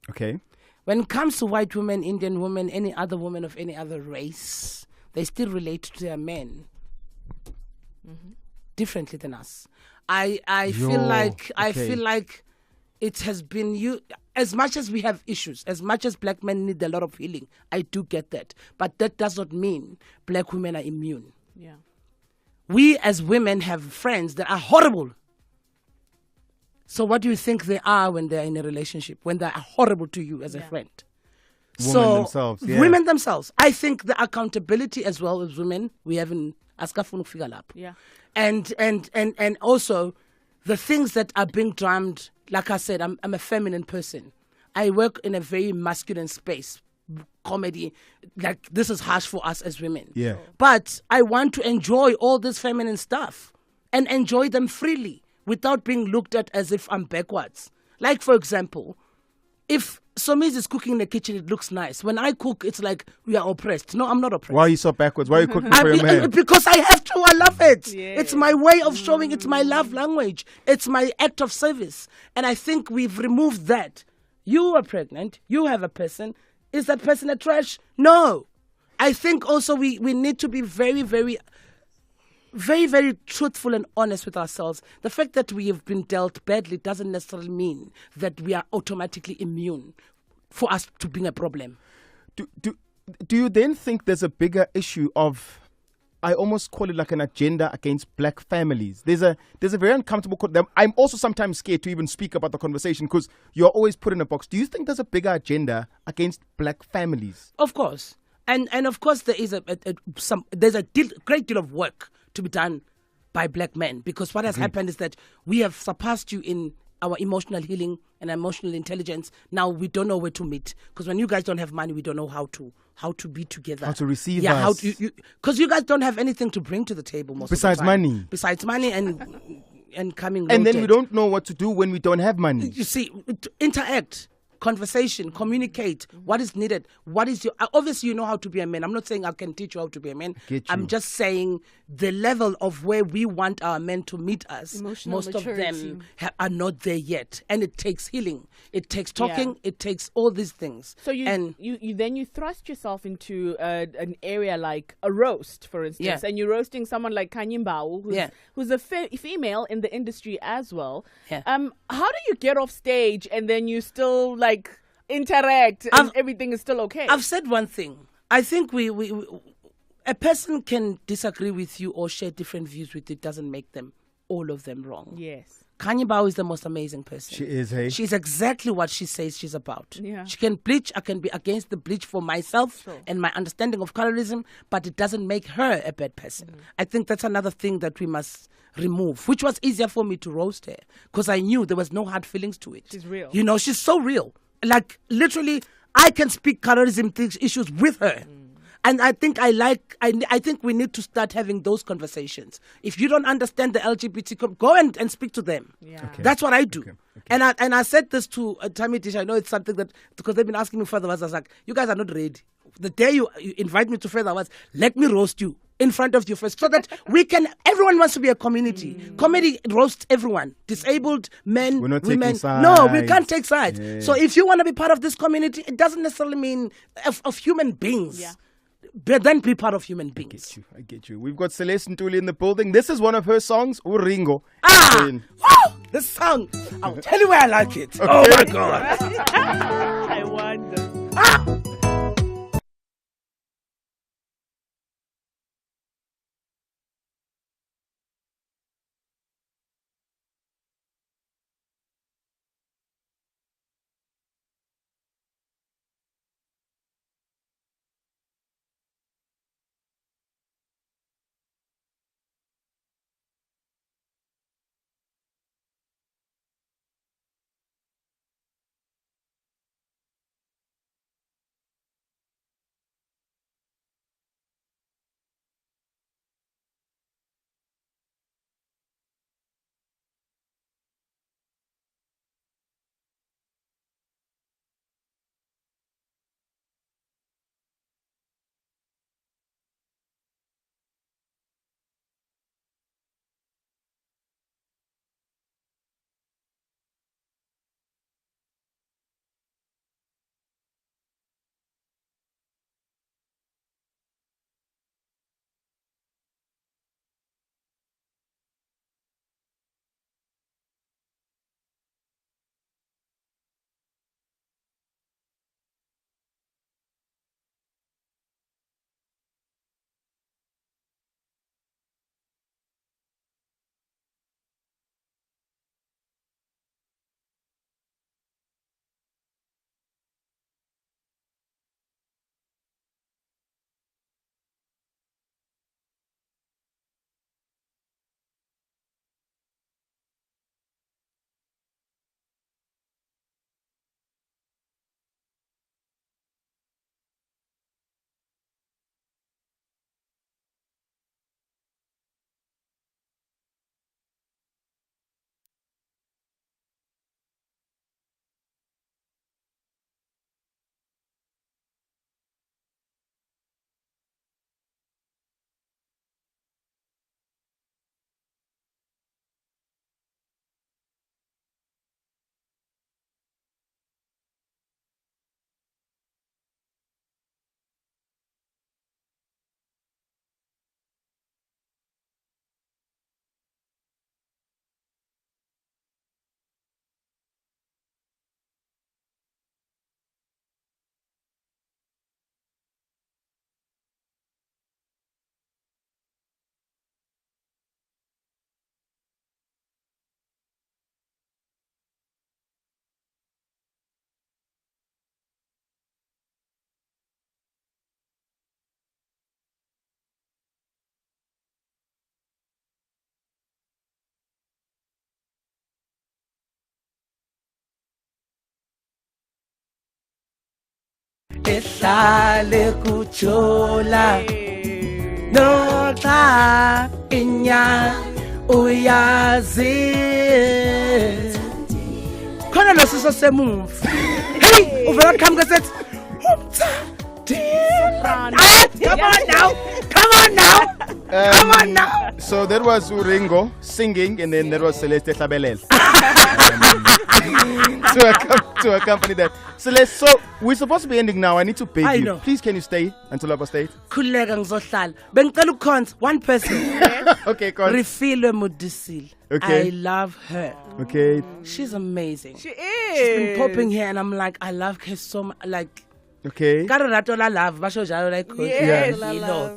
Okay. When it comes to white women, Indian women, any other woman of any other race, they still relate to their men differently than us. I feel like it has been as much as we have issues, as much as black men need a lot of healing, I do get that. But that does not mean black women are immune. Yeah. We as women have friends that are horrible. So what do you think they are when they're in a relationship, when they are horrible to you as a friend? Women themselves. I think the accountability as well as women, we have in Askafunu Figalap. Yeah. And also the things that are being drummed. Like I said, I'm a feminine person. I work in a very masculine space. Comedy, like this is harsh for us as women. Yeah. But I want to enjoy all this feminine stuff and enjoy them freely without being looked at as if I'm backwards. Like, for example, if Somiz is cooking in the kitchen, it looks nice. When I cook, it's like we are oppressed. No, I'm not oppressed. Why are you so backwards? Why are you cooking for your man? Because I have to. I love it. Yeah. It's my way of showing. It's my love language. It's my act of service. And I think we've removed that. You are pregnant. You have a person. Is that person a trash? No. I think also we need to be very, very, very, very truthful and honest with ourselves. The fact that we have been dealt badly doesn't necessarily mean that we are automatically immune for us to being a problem. Do you then think there's a bigger issue of, I almost call it like an agenda against black families? There's a very uncomfortable. I'm also sometimes scared to even speak about the conversation because you're always put in a box. Do you think there's a bigger agenda against black families? Of course, and of course there is great deal of work to be done by black men because what has happened is that we have surpassed you in our emotional healing and emotional intelligence. Now we don't know where to meet because when you guys don't have money, we don't know how to be together. How to receive us. How to, because you guys don't have anything to bring to the table besides of the time. Money. Besides money and coming and loaded. Then we don't know what to do when we don't have money. You see, interact. Conversation, communicate what is needed. What is your obviously you know how to be a man. I'm not saying I can teach you how to be a man. I'm just saying the level of where we want our men to meet us. Emotional most maturity. of them are not there yet, and it takes healing. It takes talking. It takes all these things. So you thrust yourself into an area like a roast, for instance, and you're roasting someone like Kanyimbao, who's a female in the industry as well. Yeah. How do you get off stage and then you still interact and everything is still okay? I've said one thing. I think a person can disagree with you or share different views with you. It doesn't make them, all of them, wrong. Yes. Kanye Bao is the most amazing person. She is, hey? She's exactly what she says she's about. Yeah. She can bleach. I can be against the bleach for myself and my understanding of colorism, but it doesn't make her a bad person. I think that's another thing that we must remove, which was easier for me to roast her because I knew there was no hard feelings to it. She's real. You know, she's so real. Like, literally, I can speak colorism issues with her. And I think I think we need to start having those conversations. If you don't understand the LGBT, go and speak to them. Yeah. Okay. That's what I do. Okay. And I said this to Tammy Dish. I know it's something that, because they've been asking me further words, I was like, you guys are not ready. The day you invite me to further words, let me roast you in front of you first, so that everyone wants to be a community. Comedy roasts everyone. Disabled men, women. No, we can't take sides. Yeah. So if you want to be part of this community, it doesn't necessarily mean of human beings. Yeah. But then be part of human beings. I get you. We've got Celeste Ntuli in the building. This is one of her songs, Uringo. This song, I'll tell you where I like it. Okay. Oh my God. I wonder. Ehlale kuchola no cha inya uyazi khona losiso semuva hey uvela qhamuka sethi come on now. So that was Uringo singing, and then there was Celeste Tlabelel to accompany that. Celeste, so we're supposed to be ending now. I need to beg you. Please, can you stay until Upper State? Khuleka ngizohlala. Bengicela ukhonza one person. Okay, Khonza. Refilwe Mudisil. Okay. I love her. Okay. She's amazing. She is. She's been popping here, and I'm like, I love her so much. Like. Okay. Yes.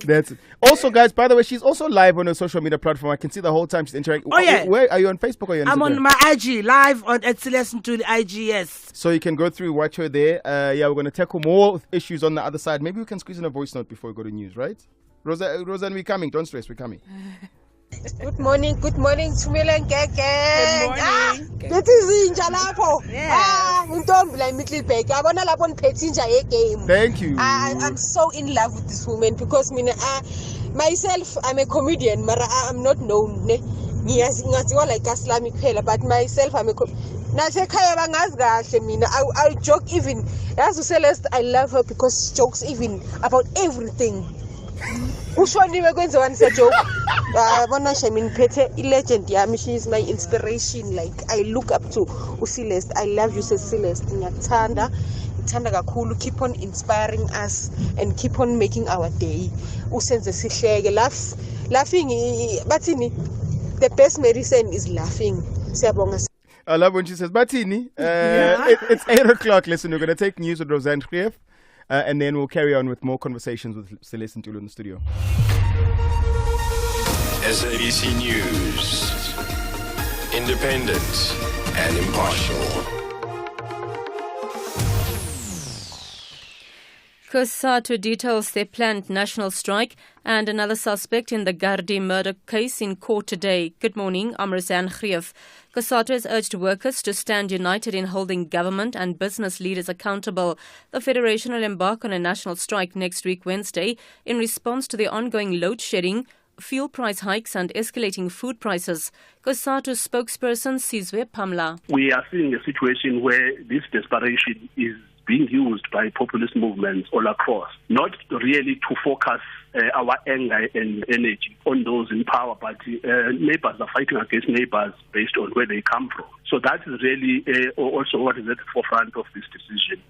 That's it. Also, guys, by the way, she's also live on a social media platform. I can see the whole time she's interacting. Oh, yeah. Where are you on Facebook or are you on Instagram? I'm on my IG, live at Celeste Ntuli IGS. So you can go through, watch her there. Yeah, we're going to tackle more issues on the other side. Maybe we can squeeze in a voice note before we go to news, right? Roseanne, we're coming. Don't stress, we're coming. Good morning, Tumile Ngeke. Good morning. That is in Jalapho. Ntombi like Middleburg. I wanna lap on Petinja game. Thank you. I'm so in love with this woman because myself, I'm a comedian, but I'm not known. Ngaziwa like Islamic fella, but myself, I'm a I joke even. As to Celeste, I love her because she jokes even about everything. Which one we're going to answer joke? Legend, she is my inspiration. Like I look up to Celeste. I love you, Celeste. Tanda kakhulu, keep on inspiring us and keep on making our day. Laughing, but the best medicine is laughing. I love when she says, Batini, it's 8 o'clock. Listen, we're going to take news with Roseanne Krief, and then we'll carry on with more conversations with Celeste Ntuli in the studio. SABC News. Independent and impartial. COSATU details their planned national strike and another suspect in the Gardi murder case in court today. Good morning, I'm Roseanne Krief. COSATU has urged workers to stand united in holding government and business leaders accountable. The Federation will embark on a national strike next week, Wednesday, in response to the ongoing load shedding, fuel price hikes and escalating food prices. COSATU spokesperson Sizwe Pamla. We are seeing a situation where this desperation is being used by populist movements all across, not really to focus our anger and energy on those in power, but neighbors are fighting against neighbors based on where they come from. So that is really also what is at the forefront of this decision.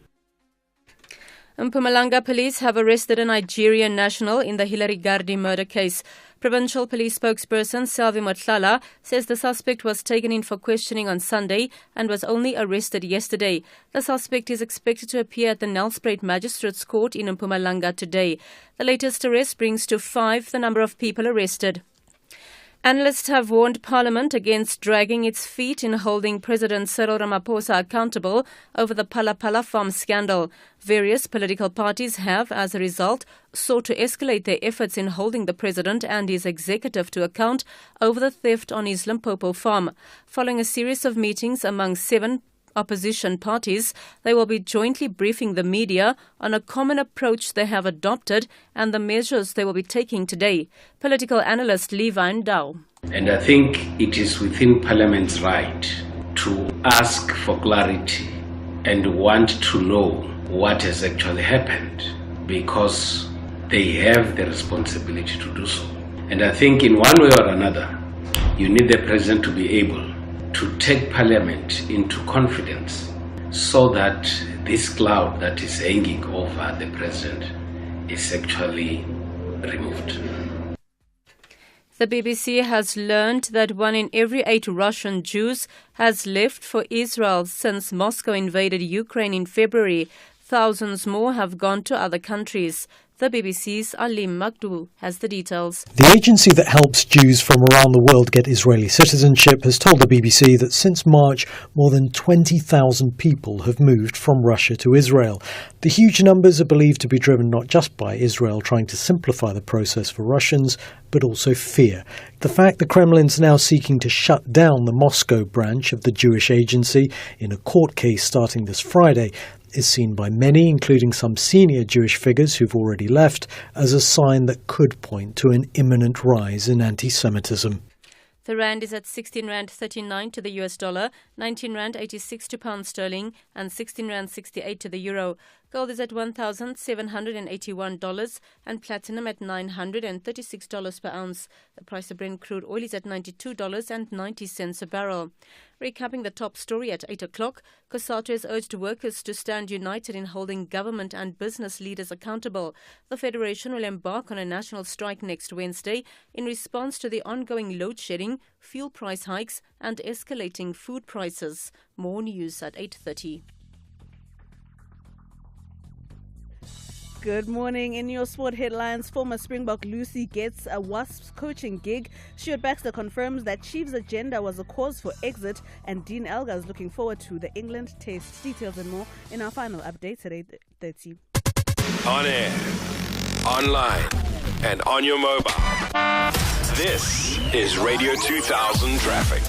Mpumalanga police have arrested a Nigerian national in the Hilary Gardi murder case. Provincial police spokesperson Selvi Motlala says the suspect was taken in for questioning on Sunday and was only arrested yesterday. The suspect is expected to appear at the Nelspruit Magistrates Court in Mpumalanga today. The latest arrest brings to 5 the number of people arrested. Analysts have warned Parliament against dragging its feet in holding President Cyril Ramaphosa accountable over the Phala farm scandal. Various political parties have, as a result, sought to escalate their efforts in holding the president and his executive to account over the theft on his Limpopo farm. Following a series of meetings among 7 opposition parties, they will be jointly briefing the media on a common approach they have adopted and the measures they will be taking today. Political analyst Levi Ndau. And I think it is within Parliament's right to ask for clarity and want to know what has actually happened, because they have the responsibility to do so. And I think in one way or another, you need the President to be able to take Parliament into confidence so that this cloud that is hanging over the President is actually removed. The BBC has learned that 1 in every 8 Russian Jews has left for Israel since Moscow invaded Ukraine in February. Thousands more have gone to other countries. The BBC's Alim Magdou has the details. The agency that helps Jews from around the world get Israeli citizenship has told the BBC that since March, more than 20,000 people have moved from Russia to Israel. The huge numbers are believed to be driven not just by Israel trying to simplify the process for Russians, but also fear. The fact the Kremlin's now seeking to shut down the Moscow branch of the Jewish agency in a court case starting this Friday is seen by many, including some senior Jewish figures who've already left, as a sign that could point to an imminent rise in anti-Semitism. The rand is at 16 rand 39 to the US dollar, 19 rand 86 to pound sterling, and 16 rand 68 to the euro. Gold is at $1,781 and platinum at $936 per ounce. The price of Brent crude oil is at $92.90 a barrel. Recapping the top story at 8 o'clock, COSATU has urged workers to stand united in holding government and business leaders accountable. The Federation will embark on a national strike next Wednesday in response to the ongoing load shedding, fuel price hikes and escalating food prices. More news at 8:30. Good morning. In your sport headlines, former Springbok Lucy gets a Wasps coaching gig. Stuart Baxter confirms that Chiefs' agenda was a cause for exit, and Dean Elgar is looking forward to the England test. Details and more in our final update at 8:30. On air, online, and on your mobile. This is Radio 2000 Traffic.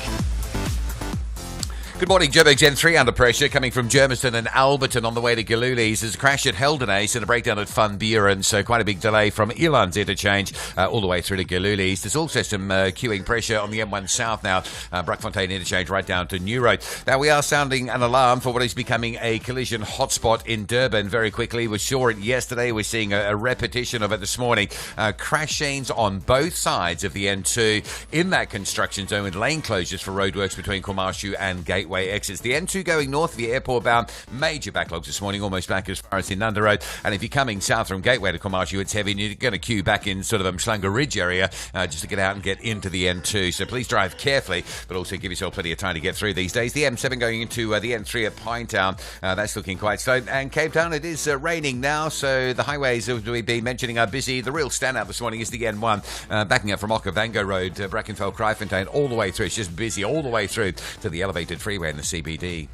Good morning, Joburg Gen 3 under pressure coming from Germiston and Alberton on the way to Galulis. There's a crash at Heldenace and a breakdown at Van Buren, so quite a big delay from Elands interchange all the way through to Galulis. There's also some queuing pressure on the M1 South now, Bruckfontein interchange right down to New Road. Now, we are sounding an alarm for what is becoming a collision hotspot in Durban very quickly. We saw it yesterday. We're seeing a repetition of it this morning. Crash scenes on both sides of the N2 in that construction zone with lane closures for roadworks between KwaMashu and Gateway exits. The N2 going north of the airport bound, major backlogs this morning, almost back as far as Inanda Road. And if you're coming south from Gateway to KwaMashu, it's heavy and you're going to queue back in sort of Mhlanga Ridge area just to get out and get into the N2. So please drive carefully, but also give yourself plenty of time to get through these days. The M7 going into the N3 at Pinetown, that's looking quite slow. And Cape Town, it is raining now, so the highways that we've been mentioning are busy. The real standout this morning is the N1, backing up from Okavango Road, Brackenfell, Kraaifontein, all the way through. It's just busy all the way through to the elevated freeway in the CBD.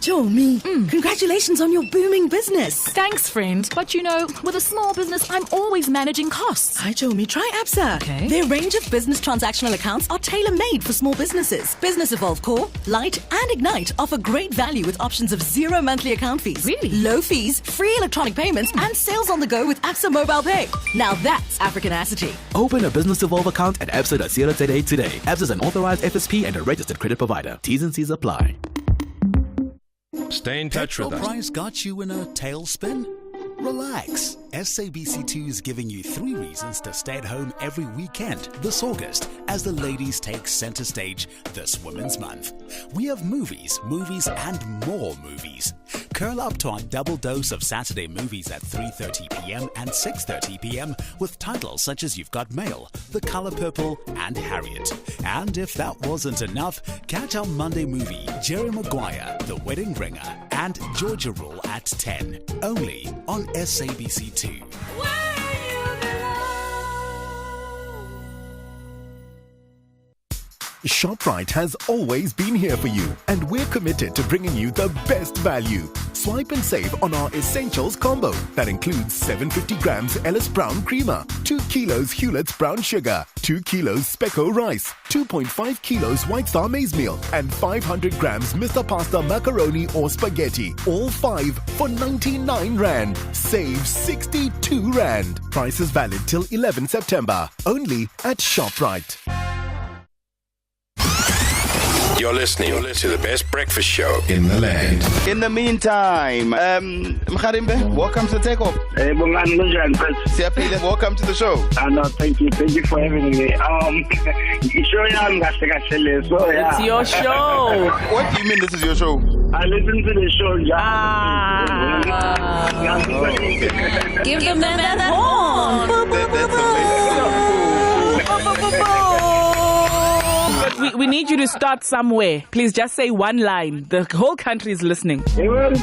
Jomi, congratulations on your booming business. Thanks, friend. But you know, with a small business, I'm always managing costs. Hi, Jomi. Try Absa. Okay. Their range of business transactional accounts are tailor-made for small businesses. Business Evolve Core, Light, and Ignite offer great value with options of 0 monthly account fees. Really? Low fees, free electronic payments, and sales on the go with Absa Mobile Pay. Now that's Africanacity. Open a Business Evolve account at absa.co.za today. Absa is an authorized FSP and a registered credit provider. T's and C's apply. Stay in touch with us. Petrol price got you in a tailspin? Relax. SABC2 is giving you 3 reasons to stay at home every weekend this August as the ladies take center stage this Women's Month. We have movies, and more movies. Curl up to our double dose of Saturday movies at 3:30 p.m. and 6:30 p.m. with titles such as You've Got Mail, The Color Purple, and Harriet. And if that wasn't enough, catch our Monday movie, Jerry Maguire, The Wedding Ringer, and Georgia Rule at 10. Only on SABC2. ShopRite has always been here for you, and we're committed to bringing you the best value. Swipe and save on our Essentials combo that includes 750 grams Ellis Brown Creamer, 2 kilos Hewlett's Brown Sugar, 2 kilos Specco Rice, 2.5 kilos White Star Maize Meal, and 500 grams Mr. Pasta Macaroni or Spaghetti. All 5 for 99 Rand. Save 62 Rand. Price is valid till 11 September. Only at ShopRite. You're listening to the best breakfast show in the land. In the meantime, Mkharimbe, welcome to Takeoff. Hey, Bongani, welcome to the show. No, thank you for having me. It's your show. What do you mean this is your show? I listen to the show. Give the man that horn. We need you to start somewhere. Please just say one line. The whole country is listening. The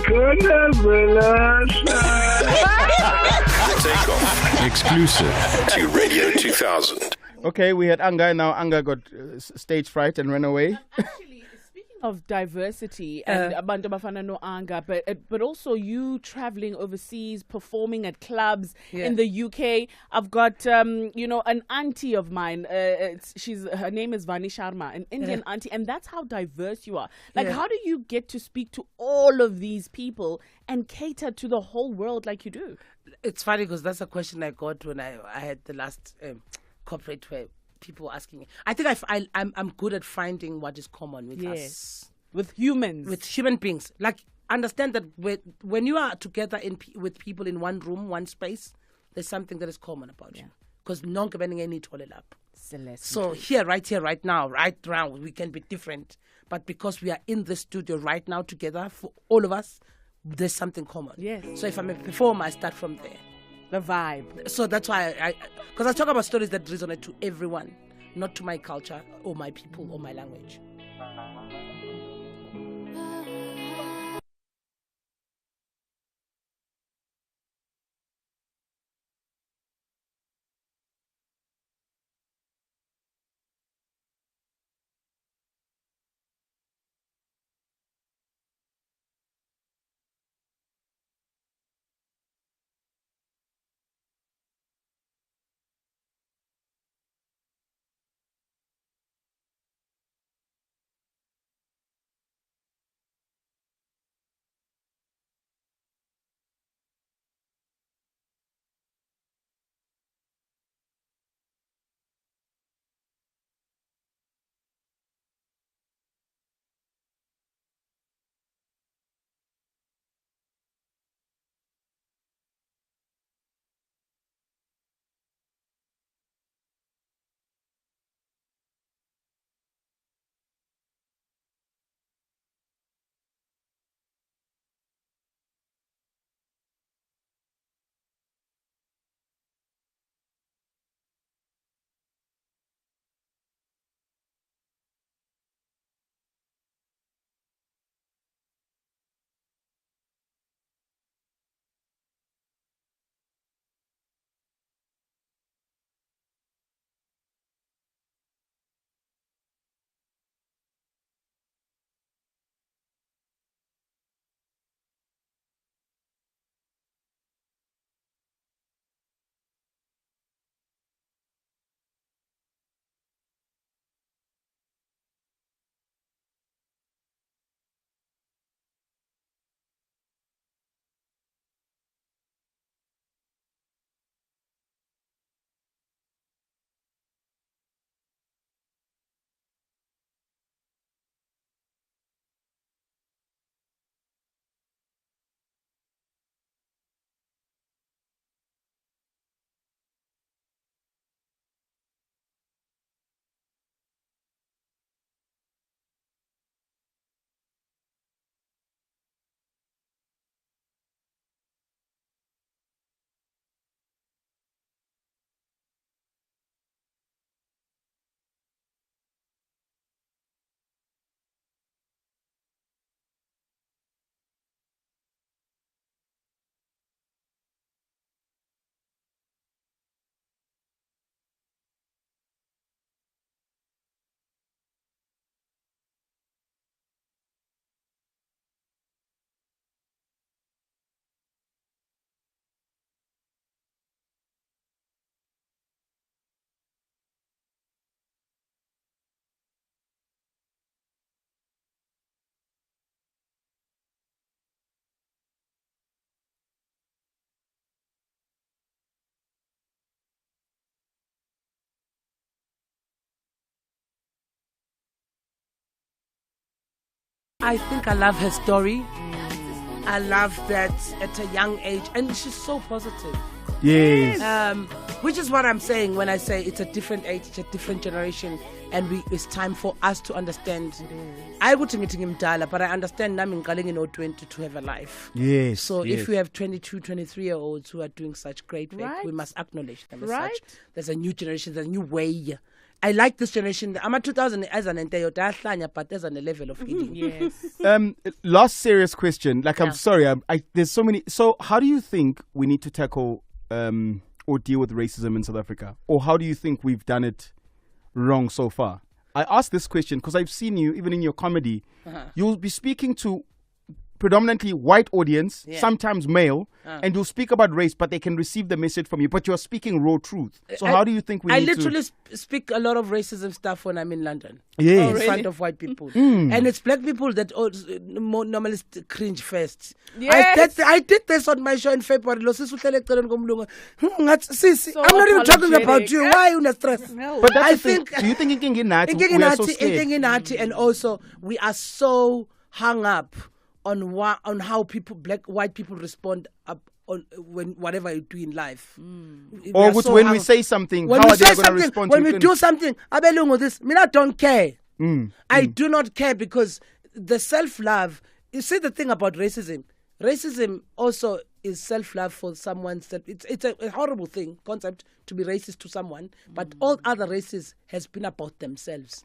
Takeoff. Exclusive to Radio 2000. Okay, we had Anga. Now Anga got stage fright and ran away. Of diversity and abantu bafana no anga, but also you traveling overseas, performing at clubs in the UK. I've got an auntie of mine. Her name is Vani Sharma, an Indian auntie, and that's how diverse you are. Like, how do you get to speak to all of these people and cater to the whole world like you do? It's funny because that's a question I got when I had the last corporate where people asking me. I think I'm good at finding what is common with us, with humans, with human beings. Like, understand that when you are together with people in one room, one space, there's something that is common about you. Because nonke beninge nitholela lapho. Celeste. So right here, right now, we can be different, but because we are in the studio right now together, for all of us, there's something common. Yes. So if I'm a performer, I start from there. The vibe. So that's why because I talk about stories that resonate to everyone, not to my culture or my people or my language. I think I love her story. I love that at a young age, and she's so positive. Yes. Which is what I'm saying when I say it's a different age, it's a different generation, and it's time for us to understand. I would think him Dala, but I understand I'm calling 20 to have a life. Yes. So yes. if we have 22, 23-year-olds who are doing such great work, we must acknowledge them as such. There's a new generation, there's a new way. I like this generation. I'm a 2000 as an entire, but there's a level of healing. Yes. Last serious question. I'm sorry. There's so many. So how do you think we need to tackle or deal with racism in South Africa? Or how do you think we've done it wrong so far? I ask this question because I've seen you, even in your comedy, you'll be speaking to predominantly white audience, sometimes male, and you'll speak about race, but they can receive the message from you, but you're speaking raw truth. So how do you think we need to... I literally speak a lot of racism stuff when I'm in London. Yes. In front of white people. And it's black people that normally cringe first. Yes. I did this on my show in February. I'm not even talking about you. Why are you stressed? No. But that's do you think we are so scared? And also, we are so hung up on how white people respond on when whatever you do in life. Or when we say something, how are they going to respond? When we do something, I don't care. I do not care because the self-love. You see the thing about racism. Racism also is self-love for someone. It's a horrible concept to be racist to someone, but all other races has been about themselves.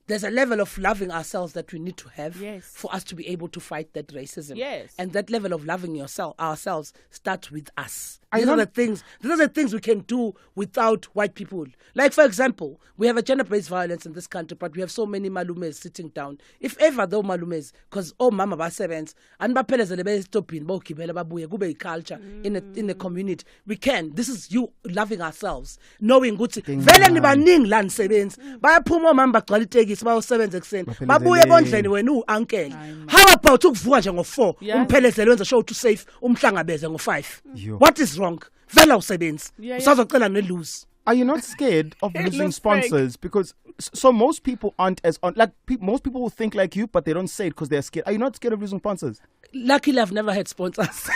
There's a level of loving ourselves that we need to have for us to be able to fight that racism. Yes. And that level of loving ourselves starts with us. These are the things we can do without white people. Like, for example, we have a gender-based violence in this country, but we have so many malumes sitting down. If ever though malumes, because mama ba-servants, and ba-pelezele stoping, ba culture in the community, we can. This is you loving ourselves, knowing good. Vele nibaning land sebenzi, bayaphuma omama bagcwala itekisi bayosebenza ekseni, babuye bondleni wena u-uncle. How about ukuvuka nje ngo-4 umphelezele wenza show to safe umhlangabeze ngo-5? What is wrong? Vela usebenzi. Usazocela ne-lose. Are you not scared of losing sponsors? Because so most people aren't as most people will think like you, but they don't say it because they're scared. Are you not scared of losing sponsors? Luckily, I've never had sponsors.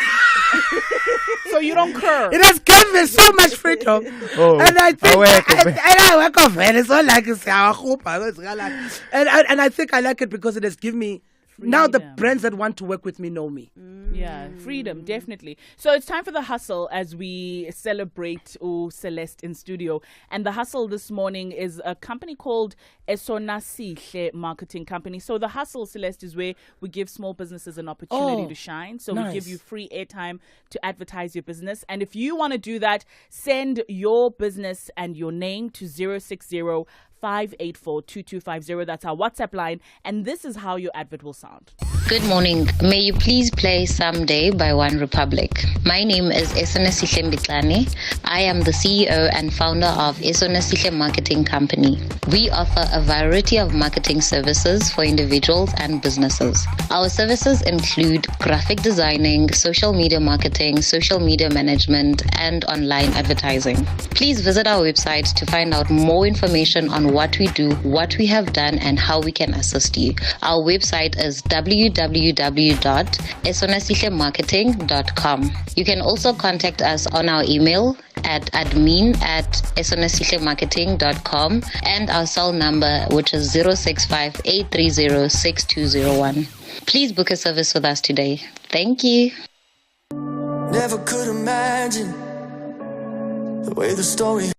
So you don't care. It has given me so much freedom. And I think I work off it. It's not like it's and I think I like it because it has given me. Freedom. Now the brands that want to work with me know me. Yeah, freedom, definitely. So it's time for the hustle as we celebrate Celeste in studio. And the hustle this morning is a company called Esona Sihle Marketing Company. So the hustle, Celeste, is where we give small businesses an opportunity to shine. So we give you free airtime to advertise your business. And if you want to do that, send your business and your name to 060-584-2250. That's our WhatsApp line. And this is how your advert will sound. Good morning. May you please play Someday by One Republic. My name is Esona Sihle Mbitlane. I am the CEO and founder of Esona Sihle Marketing Company. We offer a variety of marketing services for individuals and businesses. Our services include graphic designing, social media marketing, social media management, and online advertising. Please visit our website to find out more information on what we do, what we have done, and how we can assist you. Our website is www.esonasihlemarketing.com. You can also contact us on our email at admin@esonasihlemarketing.com and our cell number, which is 065-830-6201. Please book a service with us today. Thank you. Never could imagine the way the story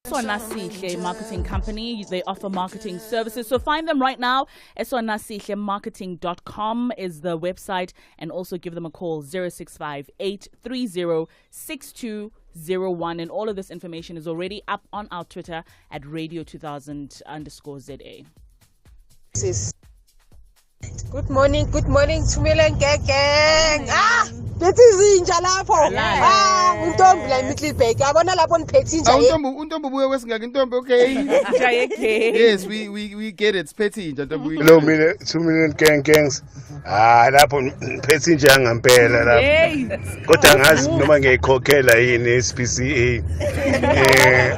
Esonasihle Marketing Company. They offer marketing services. So find them right now. Esonasihlemarketing.com is the website, and also give them a call 065-830-6201. And all of this information is already up on our Twitter at radio2000_ZA. Good morning, 2 million gang. That is in Jalapho. Untombi la Middleburg. Yabona lapho niphethe nje. Untombi buya kwesingaka intombi okay. Yes, we get it. Petty intombi. Hello, 2 million gangs. Lapho niphethe nje ngempela lapho. Kodwa ngazi noma ngiyikhokhela yini SPCA.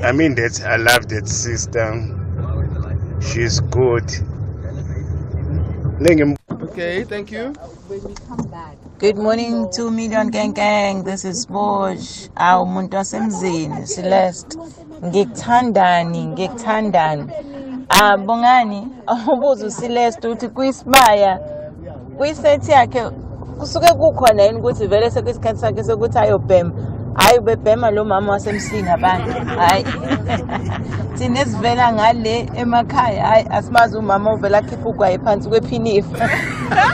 I mean that I love that sister. She's good. Okay, thank you. When we come back. Good morning, 2 million gang. This is Bosch. Umuntu wasemzini, Celeste. Ngikuthandani. Bongani, awubuza uCeleste uthi kuyisibaya. Kuyisethi yakhe kusuke kukhona yini ukuthi vele sekuyisikhathi sakhe sokuthi ayobhema. Hayi bebhema lo mama wasemsini abantu. Hayi. Thina sivela ngale emakhaya. Hayi asimazi umama uvela khipha ugwaye phansi kwephinifa.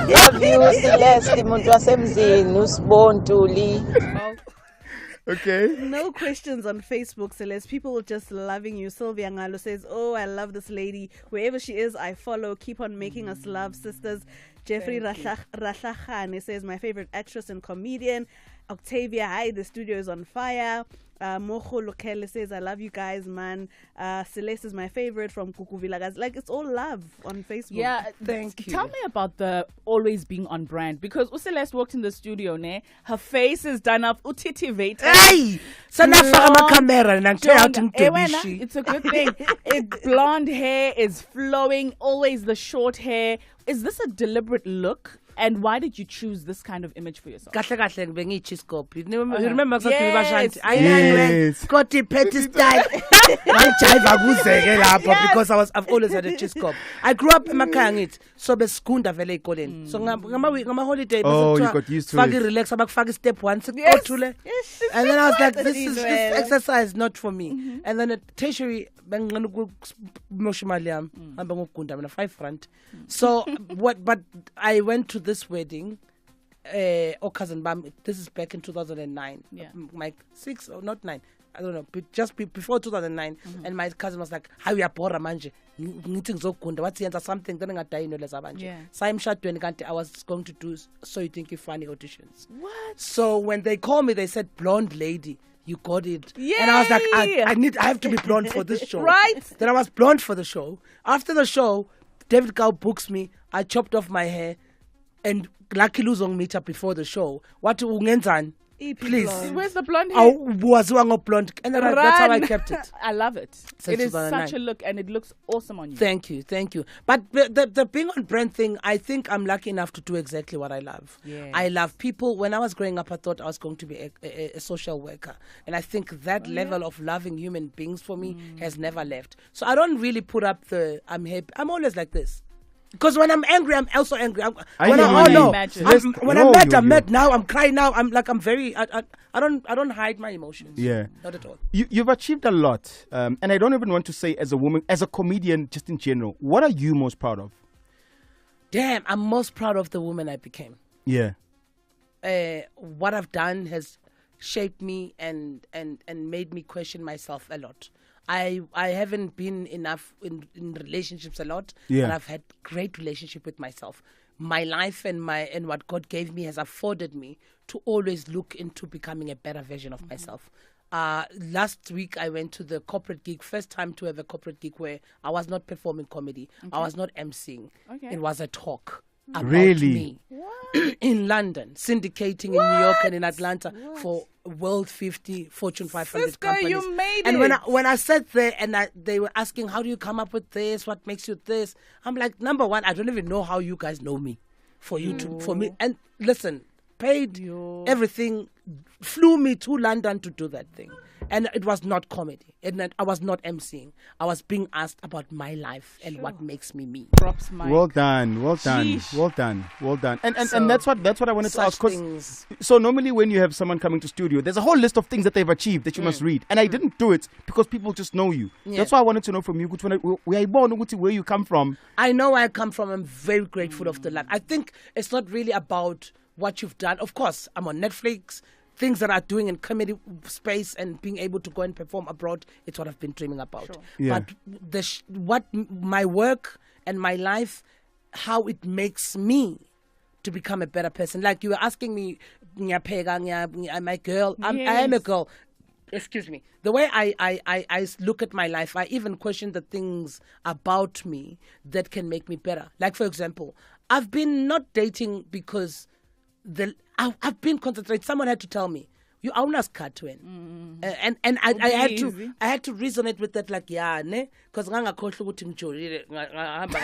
Love you Celeste, umuntu wasemzini, uSibone Ntuli. Okay. No questions on Facebook, Celeste. People just loving you. Sylvia Ngalo says, "Oh, I love this lady. Wherever she is, I follow. Keep on making us love, sisters." Jeffrey Rahlachane says, "My favorite actress and comedian." Octavia, hi, the studio is on fire. Mojo Lokele says, "I love you guys, man." Celeste is my favorite from Kukuvila, guys. Like, it's all love on Facebook. Yeah, thank you. Tell me about the always being on brand, because Celeste walked in the studio, her face is done up, utitivated. Hey, it's a good thing. Blonde hair is flowing, always the short hair. Is this a deliberate look? And why did you choose this kind of image for yourself? You remember yes. Scotty Petty style. Because I've always had a cheese cup. I grew up in Makangit, so be skunda vele ikoleni. So ngama holiday. Oh, you got used to it. Relax, step one. Yes. And then I was like, this exercise not for me. And then at tertiary, $5. So but I went to this wedding, cousin Bam. This is back in 2009. Yeah. My 6 or not 9. I don't know, just before 2009. And my cousin was like, "How you bora manje? What's the answer? Something then I yeah. So I'm shot when I was going to do So You Think You're Funny auditions. What? So when they called me, they said, "Blonde lady, you got it." Yay! And I was like, I have to be blonde for this show. Right? Then I was blonde for the show. After the show, David Cow books me. I chopped off my hair, and lucky losing meet up before the show. What ungenzan? Please. Where's the blonde hair? Was blonde, and then that's how I kept it. I love it. It is such a look, and it looks awesome on you. Thank you. But the being on brand thing, I think I'm lucky enough to do exactly what I love. Yeah. I love people. When I was growing up, I thought I was going to be a social worker, and I think that level of loving human beings for me has never left. So I don't really put up I'm happy. I'm always like this. Because when I'm angry, I'm also angry. When I'm mad, now I'm crying. Now I'm very. I don't hide my emotions. Yeah, not at all. You've achieved a lot, and I don't even want to say as a woman, as a comedian, just in general. What are you most proud of? Damn, I'm most proud of the woman I became. Yeah. What I've done has shaped me and made me question myself a lot. I haven't been enough in relationships a lot, but I've had great relationship with myself. My life and what God gave me has afforded me to always look into becoming a better version of myself. Last week I went to the corporate gig, first time to have a corporate gig where I was not performing comedy. I was not emceeing. It was a talk about me. In London, syndicating in New York and in Atlanta for World 50, Fortune 500 companies. You made and it. when I sat there and they were asking, "How do you come up with this? What makes you this?" I'm like, number one, I don't even know how you guys know me. For me, and listen, paid everything, flew me to London to do that thing. And it was not comedy. I was not emceeing. I was being asked about my life and what makes me me. Props, Mike. Well done. Sheesh. Well done. And that's what I wanted to ask. So normally when you have someone coming to studio, there's a whole list of things that they've achieved that you must read. And I didn't do it because people just know you. Yeah. That's why I wanted to know from you, where you come from. I know where I come from. I'm very grateful of the land. I think it's not really about what you've done. Of course, I'm on Netflix. Things that I'm doing in comedy space and being able to go and perform abroad, it's what I've been dreaming about. Sure. Yeah. But what my work and my life, how it makes me to become a better person. Like you were asking me, am I a girl? I am a girl. Excuse me. The way I look at my life, I even question the things about me that can make me better. Like, for example, I've been not dating because I've been concentrated. Someone had to tell me, you are not cut to and I had to resonate with that, like, yeah, ne, because ngangakhohlwa ukuthi ngijolile ngahamba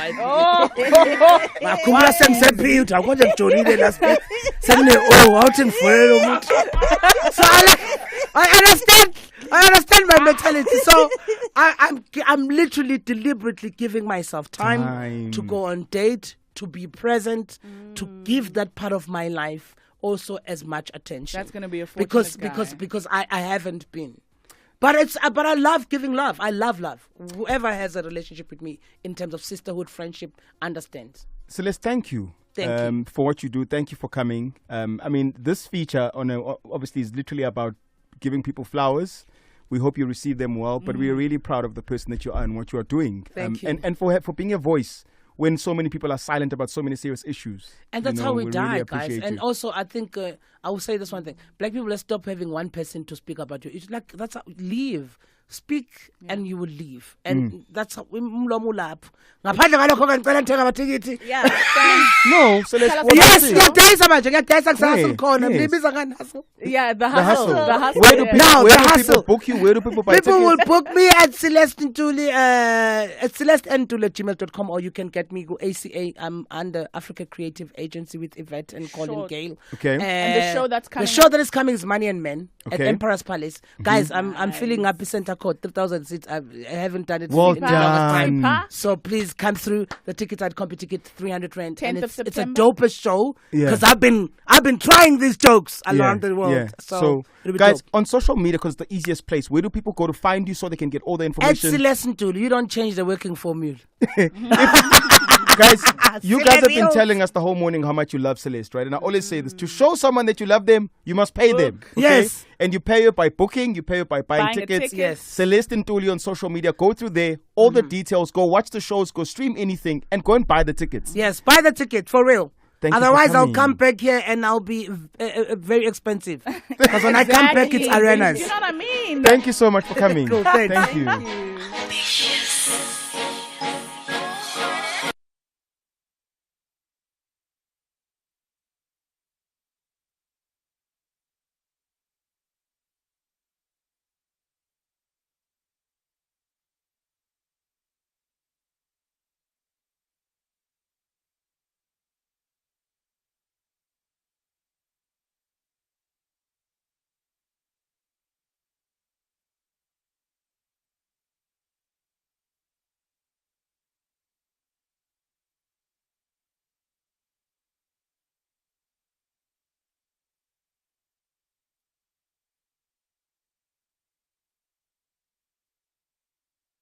ngakhumula sengisephila ukuthi ngijolile last week sene awuthi ngifonele umuntu. So I understand my mentality. So I'm literally deliberately giving myself time to go on date, to be present, to give that part of my life also as much attention. That's going to be a fortunate because I haven't been. But I love giving love. I love love. Whoever has a relationship with me in terms of sisterhood, friendship, understands. Celeste, thank you. Thank you for what you do. Thank you for coming. I mean, this feature obviously is literally about giving people flowers. We hope you receive them well, but we are really proud of the person that you are and what you are doing. Thank you. And for being a voice when so many people are silent about so many serious issues. And that's how we die, really guys. And also, I think I will say this one thing. Black people, let's stop having one person to speak about you. It's like, that's how, leave. Speak and you will leave. And that's how umlomo lapho. Ngaphandle ngalokho ngicela ngithenga amathikiti. Yeah. No, so let's yes, ngiyadayisa manje, ngiyadayisa kusasa ngikhona. Ngibiza ngani hustle? Yeah, the hustle. The hustle. Where do people book you? Where do people buy tickets? People will book me at Celeste Ntuli, at celestentuli@gmail.com, or you can get me go ACA. I'm under Africa Creative Agency with Yvette and Colin Gale. Okay. And the show that's coming. The show that is coming is Money and Men at Emperor's Palace. Guys, I'm filling up Center Code 3,000 seats. I haven't done it well in a long done. time. So please come through. The ticket at CompuTicket 300 rand. 10th and of it's a September. dopest show because I've been trying these jokes around the world. Yeah. So guys, on social media, because it's the easiest place, where do people go to find you so they can get all the information? At Celeste Ntuli. You don't change the working formula. Guys, you guys have been telling us the whole morning how much you love Celeste, right? And I always say this: to show someone that you love them, you must pay them. Okay? Yes. And you pay her by booking, you pay her by buying tickets. Yes. Celeste Ntuli on social media. Go through there, all the details. Go watch the shows. Go stream anything, and go and buy the tickets. Yes, buy the ticket for real. Otherwise, I'll come back here and I'll be very expensive. Because when I come back, it's arenas. You know what I mean? Thank you so much for coming. Cool, thanks. Thank you. Thank you.